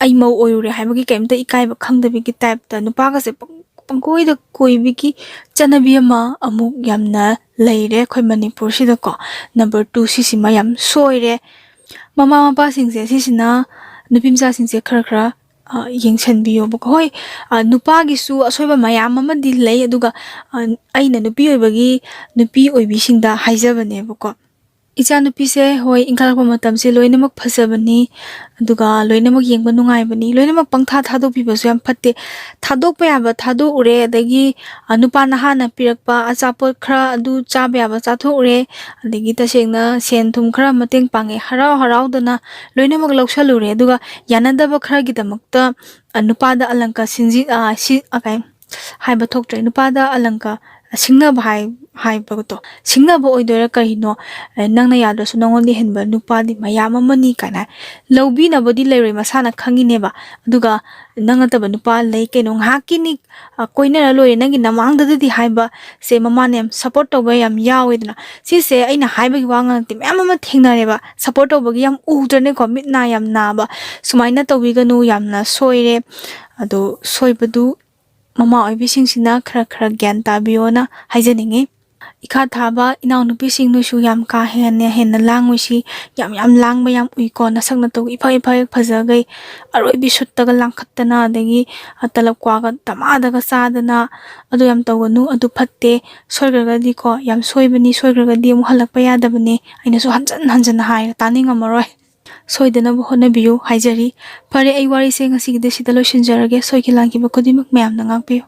ꯑꯩ ꯃꯧ ꯑꯣꯏꯔꯨꯔꯦ ꯍꯥꯏꯕꯒꯤ ꯀꯩꯝꯇ ꯏꯀꯥꯏꯕ ꯈꯪꯗꯕꯤꯒꯤ ꯇꯥꯏꯞꯇ ꯅꯨꯄꯥꯒꯁꯦ ꯄꯪꯀꯣꯏꯗ ꯀꯣꯏꯕꯒꯤ ꯆꯠꯅꯕꯤ ꯑꯃ ꯑꯃꯨꯛ ꯌꯥꯝꯅ ꯂꯩꯔꯦ ꯑꯩꯈꯣꯏ ꯃꯅꯤꯄꯨꯔꯁꯤꯗꯀꯣ ꯅꯝꯕꯔ 2 ꯁꯤꯁꯤꯃ ꯌꯥꯝ ꯁꯣꯏꯔꯦ ꯃꯃꯥ ꯃꯄꯥꯁꯤꯡꯁꯦ ꯁꯤꯁꯤꯅ ꯅꯨꯄꯤ ꯃꯆꯥꯁꯤꯡꯁꯦ ꯈꯔ ꯌꯦꯡꯁꯟꯕꯤꯌꯣꯕꯀꯣ ꯍꯣꯏ ꯅꯨꯄꯥꯒꯤꯁꯨ ꯑꯁꯣꯏꯕ ꯃꯌꯥꯝ ꯑꯃꯗꯤ ꯂꯩ ꯑꯗꯨꯒ ꯑꯩꯅ ꯅꯨꯄꯤ ꯑꯣꯏꯕꯒꯤ ꯅꯨꯄꯤ ꯑꯣꯏꯕꯤꯁꯤꯡꯗ ꯍꯥꯏꯖꯕꯅꯦꯕꯀꯣ ꯏꯆꯥꯅꯨꯄꯤꯁꯦ ꯍꯣꯏ ꯏꯟꯈꯠꯂꯛꯄ ꯃꯇꯝꯁꯦ ꯂꯣꯏꯅꯃꯛ ꯐꯖꯕꯅꯤ ꯑꯗꯨꯒ ꯂꯣꯏꯅꯃꯛ ꯌꯦꯡꯕ ꯅꯨꯡꯉꯥꯏꯕꯅꯤ ꯂꯣꯏꯅꯃꯛ ꯄꯪꯊꯥ ꯊꯥꯗꯣꯛꯄꯤꯕꯁꯨ ꯌꯥꯝ ꯐꯠꯇे ꯊꯥꯗꯣꯛꯄ ꯌꯥꯕ ꯊꯥꯗꯣꯛꯎꯔꯦ ꯑꯗꯒꯤ ꯅꯨꯄꯥ ꯅꯍꯥꯅ ꯄꯤꯔꯛꯄ ꯑꯆꯥꯄꯣꯠ ꯈꯔ ꯑꯗꯨ ꯆꯥꯕ ꯌꯥꯕ ꯆꯥꯊꯣꯛꯎꯔꯦ ꯑꯗꯒꯤ ꯇꯁꯦꯡꯅ ꯁꯦꯟ ꯊꯨꯝ ꯈꯔ ꯃꯇꯦꯡ ꯄꯥꯡꯉꯦ ꯍꯔꯥꯎꯗꯅ ꯂꯣꯏꯅꯃꯛ ꯂꯧꯁꯜꯂꯨꯔꯦ ꯑꯗꯨꯒ ꯌꯥꯅꯗꯕ ꯈꯔꯒꯤꯗꯃꯛꯇ ꯅꯨꯄꯥꯗ ꯑꯂꯪꯀ ꯍꯥꯏꯕ ꯊꯣꯛꯇ꯭ꯔꯦ ꯅꯨꯄꯥꯗ ꯑꯂꯪꯀ ꯁꯤꯡꯅꯕ ꯍꯥꯏꯕꯗꯣ ꯁꯤꯡꯅꯕ ꯑꯣꯏꯗꯣꯏꯔꯥ ꯀꯔꯤꯅꯣ ꯅꯪꯅ ꯌꯥꯗ꯭ꯔꯁꯨ ꯅꯪꯉꯣꯟꯗ ꯍꯦꯟꯕ ꯅꯨꯄꯥꯗꯤ ꯃꯌꯥꯝ ꯑꯃꯅꯤ ꯀꯥꯏꯅ ꯂꯧꯕꯤꯅꯕꯗꯤ ꯂꯩꯔꯣꯏ ꯃꯁꯥꯅ ꯈꯪꯉꯤꯅꯦꯕ ꯑꯗꯨꯒ ꯅꯪ ꯅꯠꯇꯕ ꯅꯨꯄꯥ ꯂꯩ ꯀꯩꯅꯣ ꯉꯥꯏꯍꯥꯛꯀꯤꯅꯤ ꯀꯣꯏꯅꯔ ꯂꯣꯏꯔꯦ ꯅꯪꯒꯤ ꯅꯃꯥꯡꯗꯗꯤ ꯍꯥꯏꯕ ꯁꯦ ꯃꯃꯥꯅ ꯌꯥꯝ ꯁꯞꯄꯣꯔꯠ ꯇꯧꯕ ꯌꯥꯝ ꯌꯥꯎꯋꯦꯗꯅ ꯁꯤꯁꯦ ꯑꯩꯅ ꯍꯥꯏꯕꯒꯤ ꯋꯥ ꯉꯥꯛꯇꯤ ꯃꯌꯥꯝ ꯑꯃ ꯊꯦꯡꯅꯔꯦꯕ ꯁꯞꯄꯣꯔꯠ ꯇꯧꯕꯒꯤ ꯌꯥꯝ ꯎꯗ꯭ꯔꯅꯦꯀꯣ ꯃꯤꯠ ꯅꯥ ꯌꯥꯝ ꯅꯥꯕ ꯁꯨꯃꯥꯏꯅ ꯇꯧꯕꯤꯒꯅꯨ ꯌꯥꯝꯅ ꯁꯣꯏꯔꯦ ꯑꯗꯣ ꯁꯣꯏꯕꯗꯨ ꯃꯃꯥ ꯑꯣꯏꯕꯤꯁꯤꯡꯁꯤꯅ ꯈꯔ ꯒ꯭ꯌꯥꯟ ꯇꯥꯕꯤꯌꯣꯅ ꯍꯥꯏꯖꯅꯤꯡꯉꯤ ꯏꯈꯥ ꯊꯥꯕ ꯏꯅꯥꯎꯅꯨꯄꯤꯁꯤꯡꯗꯨꯁꯨ ꯌꯥꯝ ꯀꯥ ꯍꯦꯟꯅ ꯂꯥꯡꯉꯣꯏꯁꯤ ꯌꯥꯝ ꯂꯥꯡꯕ ꯌꯥꯝ ꯎꯏꯀꯣ ꯅꯁꯛ ꯅꯇꯧ ꯏꯐ ꯐꯖꯒꯩ ꯑꯔꯣꯏꯕꯤ ꯁꯨꯠꯇꯒ ꯂꯥꯡꯈꯠꯇꯅ ꯑꯗꯒꯤ ꯇꯂꯞ ꯀ꯭ꯋꯥꯒ ꯗꯃꯥꯗꯒ ꯆꯥꯗꯅ ꯑꯗꯨ ꯌꯥꯝ ꯇꯧꯒꯅꯨ ꯑꯗꯨ ꯐꯠꯇꯦ ꯁꯣꯏꯈ꯭ꯔꯒꯗꯤꯀꯣ ꯌꯥꯝ ꯁꯣꯏꯕꯅꯤ ꯁꯣꯏꯈ꯭ꯔꯒꯗꯤ ꯑꯃꯨꯛ ꯍꯜꯂꯛꯄ ꯌꯥꯗꯕꯅꯦ ꯑꯩꯅꯁꯨ ꯍꯟꯖꯟꯅ ꯍꯥꯏꯔ ꯇꯥꯅꯤꯡꯉꯝꯃꯔꯣꯏ ꯁꯣꯏꯗꯅꯕ ꯍꯣꯠꯅꯕꯤꯌꯨ ꯍꯥꯏꯖꯔꯤ ꯐꯔꯦ ꯑꯩ ꯋꯥꯔꯤꯁꯦ ꯉꯁꯤꯒꯤꯗꯤ ꯁꯤꯗ ꯂꯣꯏꯁꯤꯟꯖꯔꯒꯦ ꯁꯣꯏꯈꯤ ꯂꯥꯟꯈꯤꯕ ꯈꯨꯗꯤꯡꯃꯛ ꯃꯌꯥꯝꯅ ꯉꯥꯛꯄꯤꯌꯨ